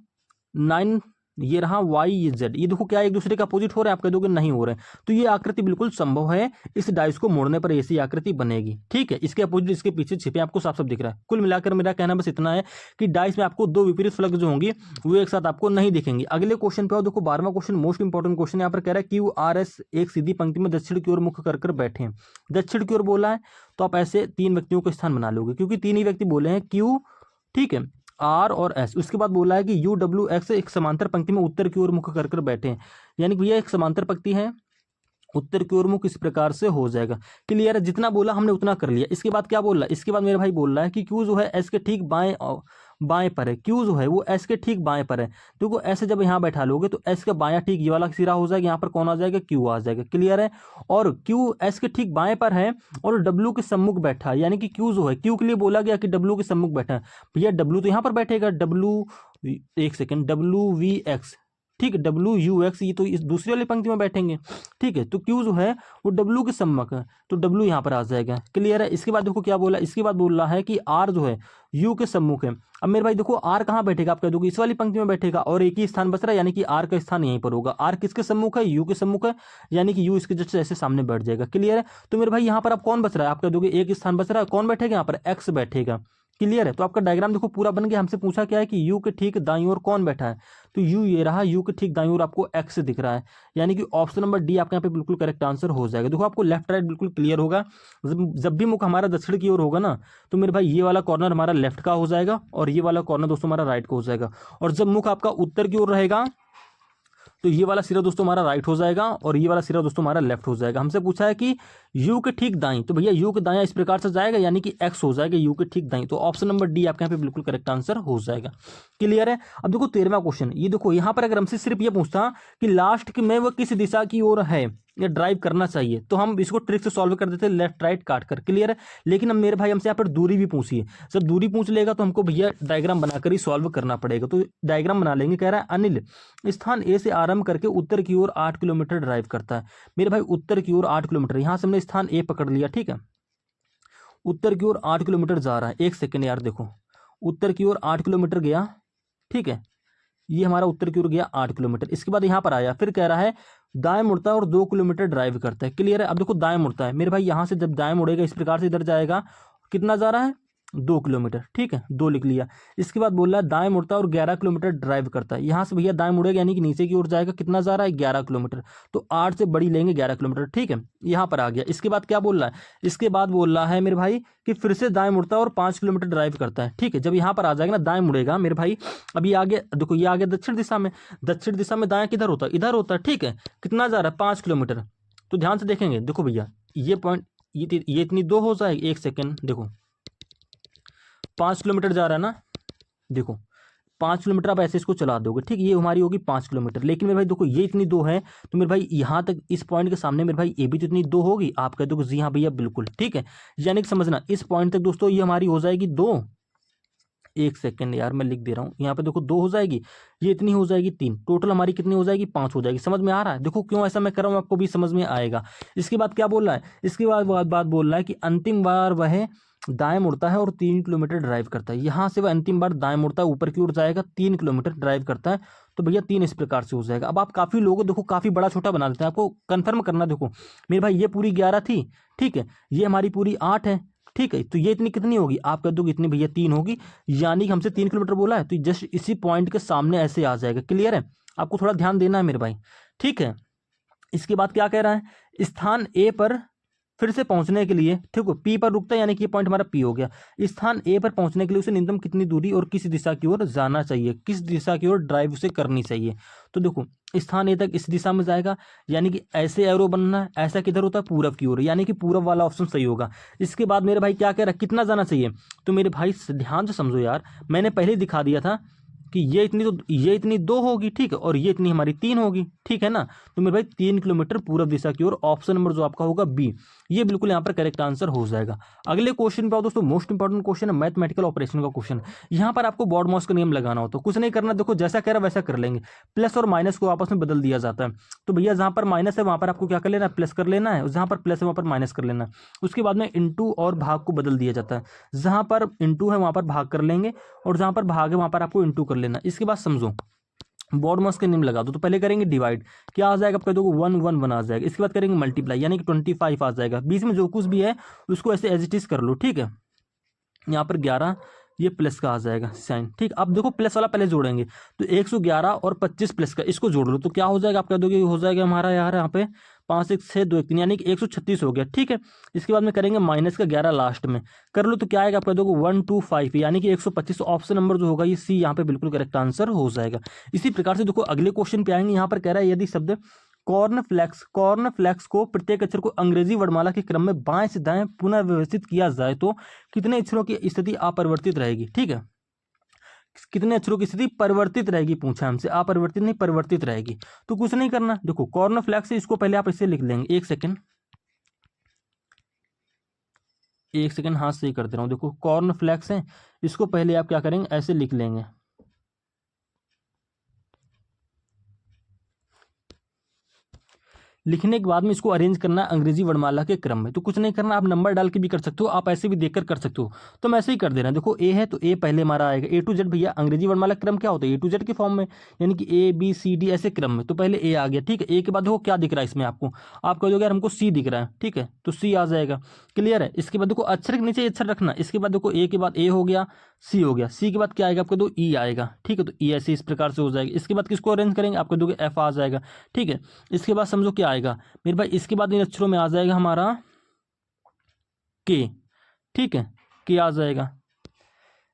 9 ये रहा, y ये z, ये देखो क्या एक दूसरे का अपोजिट हो रहे हैं, आप कह दोगे नहीं हो रहे हैं, तो ये आकृति बिल्कुल संभव है, इस डाइस को मोड़ने पर ऐसी आकृति बनेगी। ठीक है, इसके अपोजिट इसके पीछे छिपे आपको साफ साफ दिख रहा है। कुल मिलाकर मेरा कहना बस इतना है कि डाइस में आपको दो विपरीत फलक जो होंगी वो एक साथ आपको नहीं दिखेंगे। अगले क्वेश्चन पे आओ, देखो 12वां क्वेश्चन मोस्ट इंपॉर्टेंट क्वेश्चन यहाँ पर कह रहा है QRS एक सीधी पंक्ति में दक्षिण की ओर मुख कर बैठे, दक्षिण की ओर बोला है, तो आप ऐसे 3 व्यक्तियों को स्थान बना लोगे, क्योंकि 3 ही व्यक्ति बोले हैं, Q, ठीक है, आर और एस। उसके बाद बोला है कि UWX एक समांतर पंक्ति में उत्तर की ओर मुख कर बैठे हैं, यानी कि भैया एक समांतर पंक्ति है, उत्तर की ओर मुख इस प्रकार से हो जाएगा। क्लियर है, जितना बोला हमने उतना कर लिया। इसके बाद क्या बोल रहा है, इसके बाद मेरे भाई बोल रहा है कि क्यू जो है एस के ठीक बाएं पर है, क्यू जो है वो एस के ठीक बाएं पर है, देखो ऐसे जब यहाँ बैठा लोगे तो एस का बायां ठीक ये वाला सिरा हो जाएगा, यहाँ पर कौन आ जाएगा, क्यू आ जाएगा। क्लियर है, और क्यू एस के ठीक बाएं पर है और डब्ल्यू के सम्मुख बैठा है, यानी कि क्यू जो है, क्यू के लिए बोला गया कि डब्ल्यू के सम्मुख बैठा है, भैया डब्ल्यू तो यहाँ पर बैठेगा, डब्ल्यू, एक सेकेंड, WVX, ठीक है, WUX, ये तो इस दूसरी वाली पंक्ति में बैठेंगे। ठीक है, तो Q जो है वो W के सम्मुख है, तो W यहाँ पर आ जाएगा। क्लियर है, इसके बाद देखो क्या बोला, इसके बाद बोल रहा है कि R जो है U के सम्मुख है। अब मेरे भाई देखो R कहाँ बैठेगा, आप कह दोगे इस वाली पंक्ति में बैठेगा, और एक ही स्थान बच रहा है, यानी कि R का स्थान यहीं पर होगा। R किसके सम्मुख है, U के सम्मुख है, यानी कि U इसके जस्ट ऐसे सामने बैठ जाएगा। क्लियर है, तो मेरे भाई यहाँ पर अब कौन बच रहा है, आप कह दोगे एक स्थान बच रहा है, कौन बैठेगा यहाँ पर, X बैठेगा। क्लियर है, तो आपका डायग्राम देखो पूरा बन गया। हमसे पूछा क्या है कि यू के ठीक दाईं ओर कौन बैठा है, तो यू ये रहा, यू के ठीक दाईं ओर आपको एक्स दिख रहा है, यानी कि ऑप्शन नंबर डी आपके यहाँ पे बिल्कुल करेक्ट आंसर हो जाएगा। देखो आपको लेफ्ट राइट बिल्कुल क्लियर होगा, जब भी मुख हमारा दक्षिण की ओर होगा ना, तो मेरे भाई ये वाला कॉर्नर हमारा लेफ्ट का हो जाएगा और ये वाला कॉर्नर दोस्तों हमारा राइट का हो जाएगा। और जब मुख आपका उत्तर की ओर रहेगा तो ये वाला सिरा दोस्तों हमारा राइट हो जाएगा और ये वाला सिरा दोस्तों हमारा लेफ्ट हो जाएगा। हमसे पूछा है कि यू के ठीक दाईं, तो भैया यू के दायां इस प्रकार से जाएगा, यानी कि एक्स हो जाएगा यू के ठीक दाईं, तो ऑप्शन नंबर डी आपके यहाँ पे बिल्कुल करेक्ट आंसर हो जाएगा। क्लियर है, अब देखो 13वां क्वेश्चन, ये देखो यहाँ पर अगर हमसे सिर्फ ये पूछता कि लास्ट में वह किस दिशा की ओर है या ड्राइव करना चाहिए, तो हम इसको ट्रिक से सॉल्व कर देते लेफ्ट राइट काट कर। क्लियर है, लेकिन अब मेरे भाई हमसे यहाँ पर दूरी भी पूछी है, जब दूरी पूछ लेगा तो हमको भैया डायग्राम बनाकर ही सॉल्व करना पड़ेगा, तो डायग्राम बना लेंगे। कह रहा है अनिल स्थान ए से आरंभ करके उत्तर की ओर 8 किलोमीटर ड्राइव करता है। मेरे भाई उत्तर की ओर 8 किलोमीटर, यहाँ से हमने स्थान ए पकड़ लिया, ठीक है, उत्तर की ओर 8 किलोमीटर जा रहा है। एक सेकेंड यार, देखो उत्तर की ओर 8 किलोमीटर गया, ठीक है, ये हमारा उत्तर की ओर गया 8 किलोमीटर। इसके बाद यहाँ पर आया, फिर कह रहा है दाएं मुड़ता है और 2 किलोमीटर ड्राइव करता है। क्लियर है, अब देखो दाएं मुड़ता है, मेरे भाई यहाँ से जब दाएं मुड़ेगा इस प्रकार से इधर जाएगा, कितना जा रहा है, 2 किलोमीटर, ठीक है, 2 लिख लिया। इसके बाद बोल रहा है दाएं मुड़ता है और 11 किलोमीटर ड्राइव करता है। यहाँ से भैया दाएं मुड़ेगा यानी कि नीचे की ओर जाएगा, कितना जा रहा है, 11 किलोमीटर, तो 8 से बड़ी लेंगे 11 किलोमीटर, ठीक है, यहाँ पर आ गया। इसके बाद क्या बोल रहा है, इसके बाद बोल रहा है मेरे भाई कि फिर से दाएं मुड़ता है और 5 किलोमीटर ड्राइव करता है। ठीक है, जब यहाँ पर आ जाएगा ना दाएं मुड़ेगा मेरे भाई, अब ये आगे देखो, ये आगे दक्षिण दिशा में, दक्षिण दिशा में दाएं किधर होता है, इधर होता है, ठीक है, कितना जा रहा है, 5 किलोमीटर। तो ध्यान से देखेंगे, देखो भैया ये पॉइंट, ये इतनी 2 हो जाएगी, एक सेकेंड देखो 5 किलोमीटर जा रहा है ना, देखो 5 किलोमीटर आप ऐसे इसको चला दोगे, ठीक, ये हमारी होगी 5 किलोमीटर। लेकिन मेरे भाई देखो ये इतनी 2 है, तो मेरे भाई यहाँ तक इस पॉइंट के सामने मेरे भाई ये भी तो इतनी 2 होगी, आप कह दोगे जी हाँ भैया बिल्कुल, ठीक है, यानी कि समझना इस पॉइंट तक दोस्तों ये हमारी हो जाएगी 2, एक सेकेंड यार मैं लिख दे रहा हूँ, यहाँ पे देखो 2 हो जाएगी, ये इतनी हो जाएगी 3, टोटल हमारी कितनी हो जाएगी, 5 हो जाएगी। समझ में आ रहा है, देखो क्यों ऐसा मैं कर रहा हूँ, आपको भी समझ में आएगा। इसके बाद क्या बोल रहा है, इसके बाद बात बोल रहा है कि अंतिम बार वह दाएं मुड़ता है और 3 किलोमीटर ड्राइव करता है। यहाँ से वह अंतिम बार दाएं मुड़ता है, ऊपर की ओर जाएगा, 3 किलोमीटर ड्राइव करता है, तो भैया 3 इस प्रकार से हो जाएगा। अब आप काफ़ी लोगों देखो काफ़ी बड़ा छोटा बना देते हैं, आपको कंफर्म करना, देखो मेरे भाई ये पूरी 11 थी, ठीक है, ये हमारी पूरी 8 है, ठीक है, तो ये इतनी कितनी होगी, आप कह दोगे इतनी भैया 3 होगी, यानी कि हमसे 3 किलोमीटर बोला है, तो जस्ट इसी पॉइंट के सामने ऐसे आ जाएगा। क्लियर है, आपको थोड़ा ध्यान देना है मेरे भाई, ठीक है। इसके बाद क्या कह रहा है, स्थान ए पर फिर से पहुंचने के लिए, ठीक है, पी पर रुकता है, यानी कि ये पॉइंट हमारा पी हो गया। स्थान ए पर पहुंचने के लिए उसे न्यूनतम कितनी दूरी और किस दिशा की ओर जाना चाहिए, किस दिशा की ओर ड्राइव उसे करनी चाहिए। तो देखो स्थान ए तक इस दिशा में जाएगा, यानी कि ऐसे एरो बनना है, ऐसा किधर होता है, पूरब की ओर, यानी कि पूरब वाला ऑप्शन सही होगा। इसके बाद मेरे भाई क्या कह रहा है, कितना जाना चाहिए, तो मेरे भाई ध्यान से समझो यार, मैंने पहले दिखा दिया था कि ये इतनी 2 होगी, ठीक है, और ये इतनी हमारी 3 होगी, ठीक है ना। तो मेरे भाई 3 किलोमीटर पूर्व दिशा की ओर, ऑप्शन नंबर जो आपका होगा बी, ये बिल्कुल यहाँ पर करेक्ट आंसर हो जाएगा। अगले क्वेश्चन पे आओ दोस्तों, मोस्ट इंपॉर्टेंट क्वेश्चन है मैथमेटिकल ऑपरेशन का क्वेश्चन। यहाँ पर आपको बॉड मॉस का नियम लगाना हो तो कुछ नहीं करना, देखो जैसा कह रहा है वैसा कर लेंगे, प्लस और माइनस को आपस में बदल दिया जाता है। तो भैया जहाँ पर माइनस है वहाँ पर आपको क्या कर लेना है, प्लस कर लेना है, जहाँ पर प्लस है वहाँ पर माइनस कर लेना है। उसके बाद में इंटू और भाग को बदल दिया जाता है, जहाँ पर इंटू है वहाँ पर भाग कर लेंगे, और जहाँ पर भाग है वहाँ पर आपको इंटू कर लेना। इसके बाद समझो बॉड मॉस के नियम लगा दो। तो पहले करेंगे डिवाइड, क्या आ जाएगा, आप कह दो 1 1 1 आ जाएगा। इसके बाद करेंगे मल्टीप्लाई, यानी कि 25 आ जाएगा। बीच में जो कुछ भी है उसको ऐसे एज इट इज कर लो, ठीक है। यहाँ पर 11, ये प्लस का आ जाएगा साइन, ठीक। अब देखो प्लस वाला पहले जोड़ेंगे, तो 111 और 25 प्लस का, इसको जोड़ लो तो क्या हो जाएगा, आप कह दोगे हो जाएगा हमारा यार यहाँ पे 5 1 6 2 1 3, यानी कि 136 हो गया, ठीक है। इसके बाद में करेंगे माइनस का 11 लास्ट में कर लो, तो क्या आएगा, आप कह दोगे 125, यानी कि 125। ऑप्शन नंबर जो होगा ये सी यहाँ पे बिल्कुल करेक्ट आंसर हो जाएगा। इसी प्रकार से देखो अगले क्वेश्चन पे आएंगे। यहाँ पर कह रहा है यदि शब्द कॉर्नफ्लेक्स को प्रत्येक अक्षर को अंग्रेजी वर्णमाला के क्रम में बाएं से दाएं पुनर्व्यवस्थित किया जाए तो कितने अक्षरों की स्थिति अपरिवर्तित रहेगी, ठीक है। कितने अक्षरों की स्थिति परिवर्तित रहेगी पूछा हमसे, अपरिवर्तित नहीं परिवर्तित रहेगी। तो कुछ नहीं करना, देखो कॉर्नफ्लेक्स है, इसको पहले आप इससे लिख लेंगे। एक सेकेंड हाथ से ही कर दे रहा हूं। देखो कॉर्नफ्लेक्स है, इसको पहले आप क्या करेंगे, ऐसे लिख लेंगे। लिखने के बाद में इसको अरेंज करना है अंग्रेजी वर्णमाला के क्रम में। तो कुछ नहीं करना, आप नंबर डाल के भी कर सकते हो, आप ऐसे भी देखकर कर सकते हो। तो मैं ऐसे ही कर दे रहा हूं। देखो ए है तो ए पहले हमारा आएगा, ए टू जेड। भैया अंग्रेजी वर्णमाला क्रम क्या होता है, ए टू जेड के फॉर्म में, यानी कि ए बी सी डी ऐसे क्रम में। तो पहले ए आ गया, ठीक है। ए के बाद देखो क्या दिख रहा है इसमें आपको, आप कह दोगे यार हमको सी दिख रहा है, ठीक है, तो सी आ जाएगा। क्लियर है। इसके बाद देखो अक्षर के नीचे अक्षर रखना। इसके बाद देखो ए के बाद ए हो गया, सी हो गया, सी के बाद क्या आएगा, आपको दो ई आएगा, ठीक है। तो ई ऐसे इस प्रकार से हो जाएगा। इसके बाद किसको अरेंज करेंगे, आपको दोगे एफ आ जाएगा, ठीक है। इसके बाद समझो क्या आएगा मेरे भाई, इसके बाद इन अक्षरों में आ जाएगा हमारा के, ठीक है, के आ जाएगा।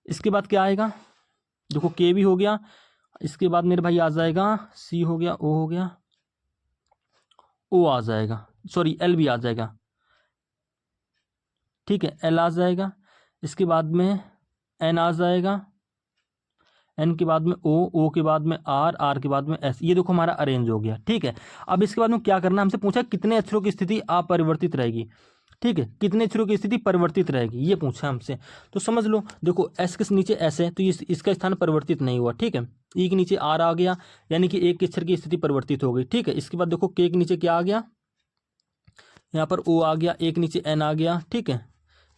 इसके बाद क्या आएगा, देखो के भी हो गया। इसके बाद मेरे भाई आ जाएगा सी हो गया, ओ हो गया, ओ आ जाएगा, सॉरी एल भी आ जाएगा, ठीक है, एल आ जाएगा। इसके बाद में एन आ जाएगा, एन के बाद में ओ के बाद में आर के बाद में एस। ये देखो हमारा अरेंज हो गया, ठीक है। अब इसके बाद में क्या करना है, हमसे पूछा कितने अक्षरों की स्थिति अपरिवर्तित रहेगी, ठीक है, कितने अक्षरों की स्थिति परिवर्तित रहेगी, ये पूछा हमसे। तो समझ लो, देखो एस के नीचे एस है तो इसका स्थान परिवर्तित नहीं हुआ, ठीक है। ई के नीचे आर आ गया, यानी कि एक अक्षर की स्थिति परिवर्तित हो गई, ठीक है। इसके बाद देखो के के नीचे क्या आ गया, यहाँ पर ओ आ गया, एक नीचे एन आ गया, ठीक है,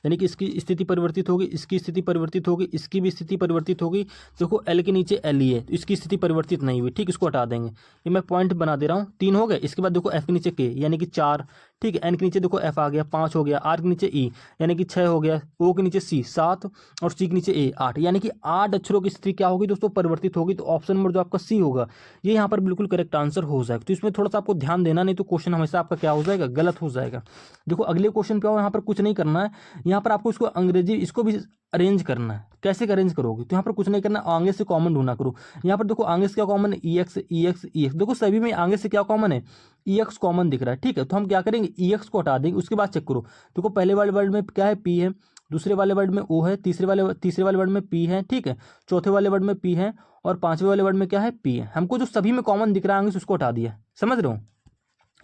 यानी कि इसकी स्थिति परिवर्तित होगी, इसकी स्थिति परिवर्तित होगी, इसकी भी स्थिति परिवर्तित होगी। देखो एल के नीचे एल ही है तो इसकी स्थिति परिवर्तित नहीं हुई, ठीक, इसको हटा देंगे। ये मैं पॉइंट बना दे रहा हूँ, 3 हो गए। इसके बाद देखो एफ के नीचे के, यानी कि 4, ठीक है। एन के नीचे देखो एफ आ गया, 5 हो गया। आर के नीचे ई, यानी कि 6 हो गया। ओ के नीचे सी 7, और सी के नीचे ए 8, यानी कि 8 अक्षरों की स्थिति क्या होगी दोस्तों, परिवर्तित होगी। तो ऑप्शन नंबर जो आपका सी होगा ये यहाँ पर बिल्कुल करेक्ट आंसर हो जाएगा। तो इसमें थोड़ा सा आपको ध्यान देना, नहीं तो क्वेश्चन हमेशा आपका क्या हो जाएगा, गलत हो जाएगा। देखो अगले क्वेश्चन पे आओ, यहाँ पर कुछ नहीं करना है, यहाँ पर आपको इसको अंग्रेजी इसको भी अरेंज करना है। कैसे अरेंज करोगे, तो यहाँ पर कुछ नहीं करना, आगे से कॉमन ढूंढना करो। यहाँ पर देखो आगे से क्या कॉमन है, ई एक्स ई एक्स ई एक्स। देखो सभी में आगे से क्या कॉमन है, ई एक्स कॉमन दिख रहा है, ठीक है। तो हम क्या करेंगे, ई एक्स को हटा देंगे। उसके बाद चेक करो, देखो पहले वाले वर्ड में क्या है, पी है, दूसरे वाले वर्ड में ओ है, तीसरे वाले वर्ड में पी है, ठीक है, चौथे वाले वर्ड में पी है, और पांचवें वाले वर्ड में क्या है, पी है। हमको जो सभी में कॉमन दिख रहा है आगे से उसको हटा दिया, समझ रहे हो।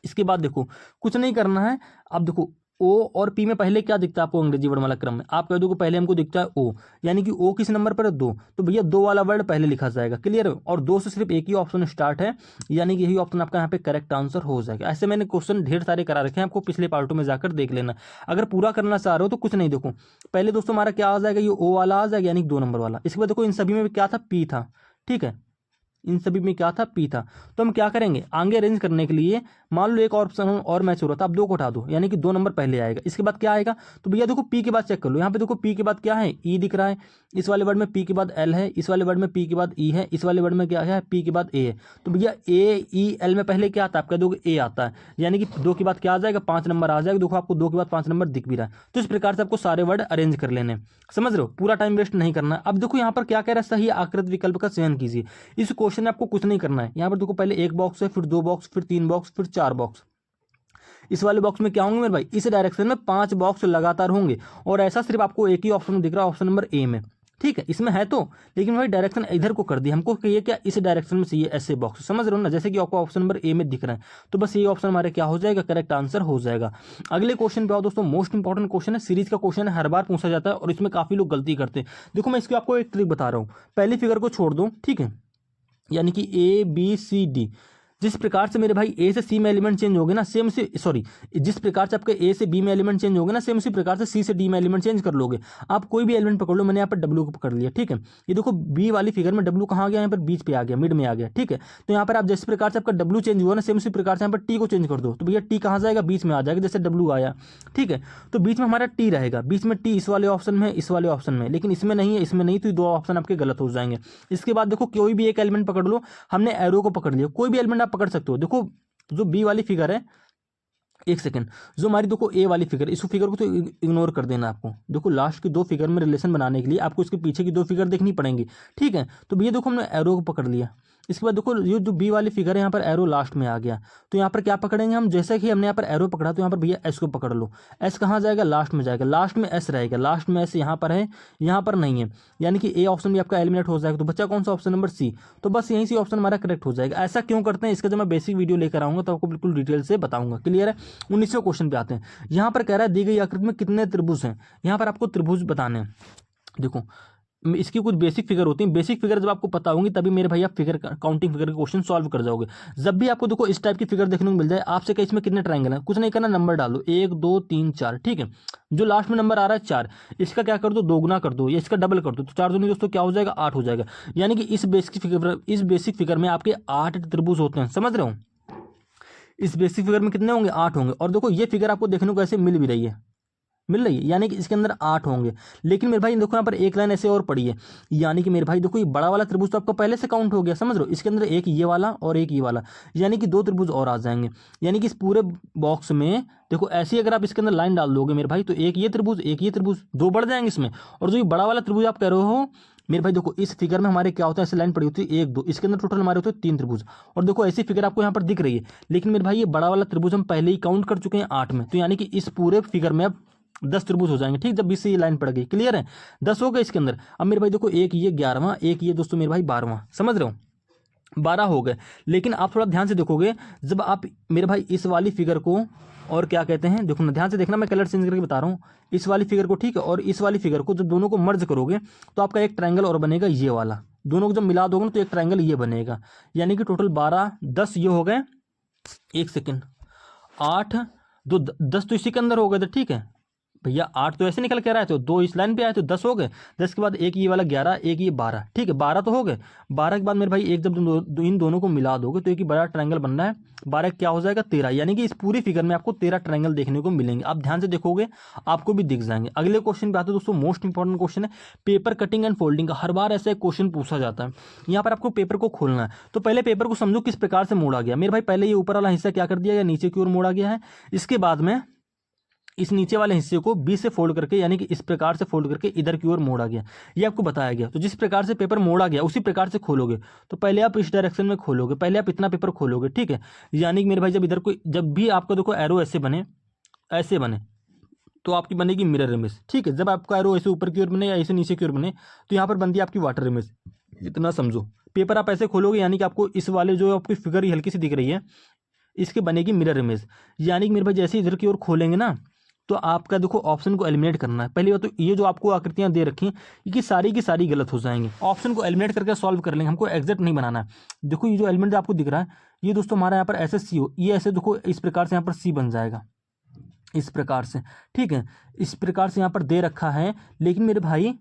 इसके बाद देखो कुछ नहीं करना है। अब देखो ओ और पी में पहले क्या दिखता है आपको अंग्रेजी वर्णमाला क्रम में, आप कह दो कि पहले हमको दिखता है ओ, यानी कि ओ किस नंबर पर है, 2, तो भैया 2 वाला वर्ड पहले लिखा जाएगा। क्लियर है। और 2 से सिर्फ एक ही ऑप्शन स्टार्ट है, यानी कि यही ऑप्शन आपका यहाँ पे करेक्ट आंसर हो जाएगा। ऐसे मैंने क्वेश्चन ढेर सारे करा रखे हैं, आपको पिछले पार्टों में जाकर देख लेना। अगर पूरा करना चाह रहे हो तो कुछ नहीं, देखो पहले दोस्तों हमारा क्या आ जाएगा, ये ओ वाला आ जाएगा, यानी कि 2 नंबर वाला। इसके बाद देखो इन सभी में क्या था, पी था, ठीक है, इन सभी में क्या था, पी था। तो हम क्या करेंगे, आगे अरेंज करने के लिए मान लो एक ऑप्शन और मैच हो रहा था, अब 2 को हटा दो, यानी कि 2 नंबर पहले आएगा। इसके बाद क्या आएगा, तो भैया देखो पी के बाद चेक कर लो, यहाँ पे देखो पी के बाद क्या है, ई दिख रहा है। इस वाले वर्ड में पी के बाद एल है, इस वाले वर्ड में पी के बाद ई है, इस वाले वर्ड में क्या है, पी के बाद ए है। तो भैया ए ई एल में पहले क्या आता है, आप कह दोगे ए आता है, यानी कि 2 के बाद क्या आ जाएगा, 5 नंबर आ जाएगा। देखो आपको 2 के बाद 5 नंबर दिख भी रहा है। तो इस प्रकार से आपको सारे वर्ड अरेंज कर लेने, समझ रहे हो, पूरा टाइम वेस्ट नहीं करना। अब देखो यहाँ पर क्या कह रहा है, सही आकृत विकल्प का चयन कीजिए। इस क्वेश्चन में आपको कुछ नहीं करना है। यहाँ पर देखो पहले 1 बॉक्स है, फिर 2 बॉक्स, फिर 3 बॉक्स, फिर 4 बॉक्स। इस वाले बॉक्स में क्या होंगे मेरे भाई, इस डायरेक्शन में 5 बॉक्स लगातार होंगे, और ऐसा सिर्फ आपको एक ही ऑप्शन दिख रहा है, ऑप्शन नंबर ए में, ठीक है, इसमें है तो, लेकिन भाई डायरेक्शन इधर को कर दिया, हमको कहिए क्या इस डायरेक्शन में चाहिए ऐसे बॉक्स, समझ रहे हो ना, जैसे कि आपको ऑप्शन नंबर ए में दिख रहा है, तो बस ये ऑप्शन हमारे क्या हो जाएगा, करेक्ट आंसर हो जाएगा। अगले क्वेश्चन पे आओ दोस्तों, मोस्ट इंपॉर्टेंट क्वेश्चन है, सीरीज का क्वेश्चन है, हर बार पूछा जाता है और इसमें काफी लोग गलती करते हैं। देखो मैं इसकी आपको एक ट्रिक बता रहा हूँ, पहली फिगर को छोड़ दो, ठीक है, यानी कि ए बी सी डी, जिस प्रकार से मेरे भाई ए से सी में एलिमेंट चेंज हो गए ना, सेम से सॉरी जिस प्रकार से आपके ए से बी में एलिमेंट चेंज हो गए ना, सेम उसी प्रकार से सी से डी में एलिमेंट चेंज कर लोगे। आप कोई भी एलिमेंट पकड़ लो, मैंने यहाँ पर डब्ल्यू को पकड़ लिया, ठीक है, ये देखो बी वाली फिगर में डब्ल्यू कहाँ आ गया, यहाँ पर बीच पे आ गया, मिड में आ गया, ठीक है, तो यहाँ पर आप जिस प्रकार से आपका डब्ल्यू चेंज हुआ ना, सेम उसी प्रकार से यहाँ पर टी को चेंज कर दो, तो भैया टी कहाँ जाएगा, बीच में आ जाएगा, जैसे डब्ल्यू आया, ठीक है, तो बीच में हमारा टी रहेगा, बीच में टी इस वाले ऑप्शन में, इस वाले ऑप्शन में, लेकिन इसमें नहीं है, इसमें नहीं, तो दो ऑप्शन आपके गलत हो जाएंगे। इसके बाद देखो कोई भी एक एलिमेंट पकड़ लो, हमने एरो को पकड़ लिया, कोई भी एलिमेंट आप पकड़ सकते हो। देखो जो बी वाली फिगर है, एक सेकंड, जो हमारी देखो ए वाली फिगर, इस फिगर को तो इग्नोर कर देना आपको। देखो लास्ट की दो फिगर में रिलेशन बनाने के लिए आपको इसके पीछे की दो फिगर देखनी पड़ेंगी, ठीक है, तो भैया देखो हमने एरो को पकड़ लिया। इसके बाद देखो ये जो बी वाली फिगर है, यहाँ पर एरो लास्ट में आ गया, तो यहाँ पर क्या पकड़ेंगे हम, जैसे कि हमने यहाँ पर एरो पकड़ा, तो यहाँ पर भैया एस को पकड़ लो, एस कहाँ जाएगा, लास्ट में जाएगा, लास्ट में एस रहेगा, लास्ट में एस यहाँ पर है, यहाँ पर नहीं है, यानी कि ए ऑप्शन भी आपका एलिमिनेट हो जाएगा, तो बच्चा कौन सा ऑप्शन नंबर सी, तो बस यहीं से ऑप्शन हमारा करेक्ट हो जाएगा। ऐसा क्यों करते हैं, इसका जब मैं बेसिक वीडियो लेकर आऊंगा तो आपको बिल्कुल डिटेल से बताऊंगा, क्लियर है। 19वें क्वेश्चन पे आते हैं, यहाँ पर कह रहा है दी गई आकृति में कितने त्रिभुज हैं, यहाँ पर आपको त्रिभुज बताने हैं। देखो इसकी कुछ बेसिक फिगर होती है, बेसिक फिगर जब आपको पता होंगी तभी मेरे भाई आप फिगर काउंटिंग फिगर के क्वेश्चन सॉल्व कर जाओगे। जब भी आपको देखो इस टाइप की फिगर देखने को मिल जाए, आपसे कहीं इसमें कितने ट्रायंगल हैं, कुछ नहीं करना, नंबर डालो 1 2 3 4, ठीक है, जो लास्ट में नंबर आ रहा है 4, इसका क्या कर दो, दोगुना कर दो या इसका डबल कर दो, तो 4 दूनी दोस्तों क्या हो जाएगा, 8 हो जाएगा। यानी कि इस बेसिक फिगर में आपके 8 त्रिभुज होते हैं, समझ रहे हो, इस बेसिक फिगर में कितने होंगे, 8 होंगे। और देखो ये फिगर आपको देखने को ऐसे मिल भी रही है, यानी कि इसके अंदर 8 होंगे। लेकिन मेरे भाई देखो यहाँ पर एक लाइन ऐसे और पड़ी है, यानी कि मेरे भाई देखो ये बड़ा वाला त्रिभुज तो आपका पहले से काउंट हो गया, समझ रहे हो, इसके अंदर एक ये वाला और एक ये वाला, यानी कि 2 त्रिभुज और आ जाएंगे। यानी कि इस पूरे बॉक्स में देखो ऐसे ही अगर आप इसके अंदर लाइन डाल दोगे मेरे भाई, तो एक ये त्रिभुज, एक ये त्रिभुज, 2 बढ़ जाएंगे इसमें। और जो ये बड़ा वाला त्रिभुज आप कह रहे हो मेरे भाई, देखो इस फिगर में हमारे क्या होता है, ऐसे लाइन पड़ी होती है 1 2, इसके अंदर टोटल हमारे होते हैं 3 त्रिभुज। और देखो ऐसी फिगर आपको यहाँ पर दिख रही है, लेकिन मेरे भाई ये बड़ा वाला त्रिभुज हम पहले ही काउंट कर चुके हैं 8 में, तो यानी कि इस पूरे फिगर में अब 10 त्रिभुज हो जाएंगे, ठीक, जब बीच से ये लाइन पड़ गई, क्लियर है, 10 हो गए इसके अंदर। अब मेरे भाई देखो एक ये 11वां, एक ये दोस्तों मेरे भाई 12वां, समझ रहे हो, 12 हो गए। लेकिन आप थोड़ा ध्यान से देखोगे, जब आप मेरे भाई इस वाली फिगर को और क्या कहते हैं, देखो ना ध्यान से देखना, मैं कलर चेंज करके बता रहा हूँ, इस वाली फिगर को, ठीक है, और इस वाली फिगर को जब दोनों को मर्ज करोगे तो आपका एक ट्रायंगल और बनेगा ये वाला, दोनों को जब मिला दोगे ना तो एक ट्रायंगल ये बनेगा। यानी कि टोटल 12 10 ये हो गए, एक सेकेंड, 8 2 10 तो इसी के अंदर हो गए थे, ठीक है भैया, 8 तो ऐसे निकल के रहा है, तो 2 इस लाइन पे आए तो 10 हो गए, 10 के बाद एक ये वाला 11, एक ये 12, ठीक है, 12 तो हो गए। 12 के बाद मेरे भाई एक जब इन दोनों को मिला दोगे तो एक ही बड़ा ट्रायंगल बनना है, 12 क्या हो जाएगा 13, यानी कि इस पूरी फिगर में आपको 13 ट्रायंगल देखने को मिलेंगे। आप ध्यान से देखोगे आपको भी दिख जाएंगे। अगले क्वेश्चन पे आते हैं दोस्तों, मोस्ट इंपॉर्टेंट क्वेश्चन है पेपर कटिंग एंड फोल्डिंग का। हर बार ऐसा एक क्वेश्चन पूछा जाता है, यहाँ पर आपको पेपर को खोलना है, तो पहले पेपर को समझो किस प्रकार से मोड़ा गया। मेरे भाई पहले ये ऊपर वाला हिस्सा क्या कर दिया, या नीचे की ओर मोड़ा गया है, इसके बाद में इस नीचे वाले हिस्से को बी से फोल्ड करके, यानी कि इस प्रकार से फोल्ड करके इधर की ओर मोड़ा गया, ये आपको बताया गया। तो जिस प्रकार से पेपर मोड़ा गया उसी प्रकार से खोलोगे, तो पहले आप इस डायरेक्शन में खोलोगे, पहले आप इतना पेपर खोलोगे, ठीक है, यानी कि मेरे भाई जब इधर को, जब भी आपको देखो एरो ऐसे बने, ऐसे बने, तो आपकी बनेगी मिरर इमेज, ठीक है, जब आपका एरो ऐसे ऊपर की ओर बने या ऐसे नीचे की ओर बने तो यहाँ पर बनती है आपकी वाटर इमेज। इतना समझो, पेपर आप ऐसे खोलोगे यानी कि आपको इस वाले जो आपकी फिगर हल्की सी दिख रही है इसकी बनेगी मिरर इमेज। यानी कि मेरे भाई जैसे इधर की ओर खोलेंगे ना तो आपका देखो ऑप्शन को एलिमिनेट करना है। पहली बात तो ये जो आपको आकृतियां दे रखी हैं कि सारी की सारी गलत हो जाएंगी, ऑप्शन को एलिमिनेट करके सॉल्व कर लेंगे, हमको एग्जैक्ट नहीं बनाना है। देखो ये जो एलिमेंट आपको दिख रहा है ये दोस्तों हमारा यहाँ पर ऐसे सी हो, ये ऐसे देखो इस प्रकार से यहाँ पर सी बन जाएगा, इस प्रकार से, ठीक है, इस प्रकार से यहाँ पर दे रखा है। लेकिन मेरे भाई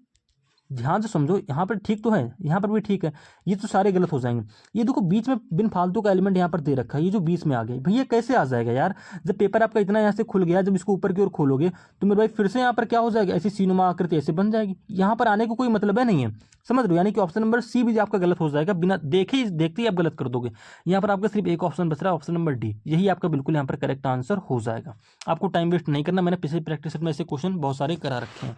ध्यान से समझो, यहाँ पर ठीक तो है, यहाँ पर भी ठीक है, ये तो सारे गलत हो जाएंगे। ये देखो बीच में बिन फालतू का एलिमेंट यहाँ पर दे रखा है, ये जो बीच में आ गया भैया कैसे आ जाएगा यार। जब पेपर आपका इतना यहाँ से खुल गया, जब इसको ऊपर की ओर खोलोगे तो मेरे भाई फिर से यहाँ पर क्या हो जाएगा, ऐसी सीनुमा आकृति ऐसे बन जाएगी, यहाँ पर आने को कोई मतलब है नहीं है, समझ रहे हो। यानी कि ऑप्शन नंबर सी भी आपका गलत हो जाएगा, बिना देखते ही आप गलत कर दोगे। यहाँ पर आपका सिर्फ एक ऑप्शन बच रहा है, ऑप्शन नंबर डी, यही आपका बिल्कुल यहाँ पर करेक्ट आंसर हो जाएगा। आपको टाइम वेस्ट नहीं करना, मैंने पिछले प्रैक्टिस में ऐसे क्वेश्चन बहुत सारे करा रखे हैं।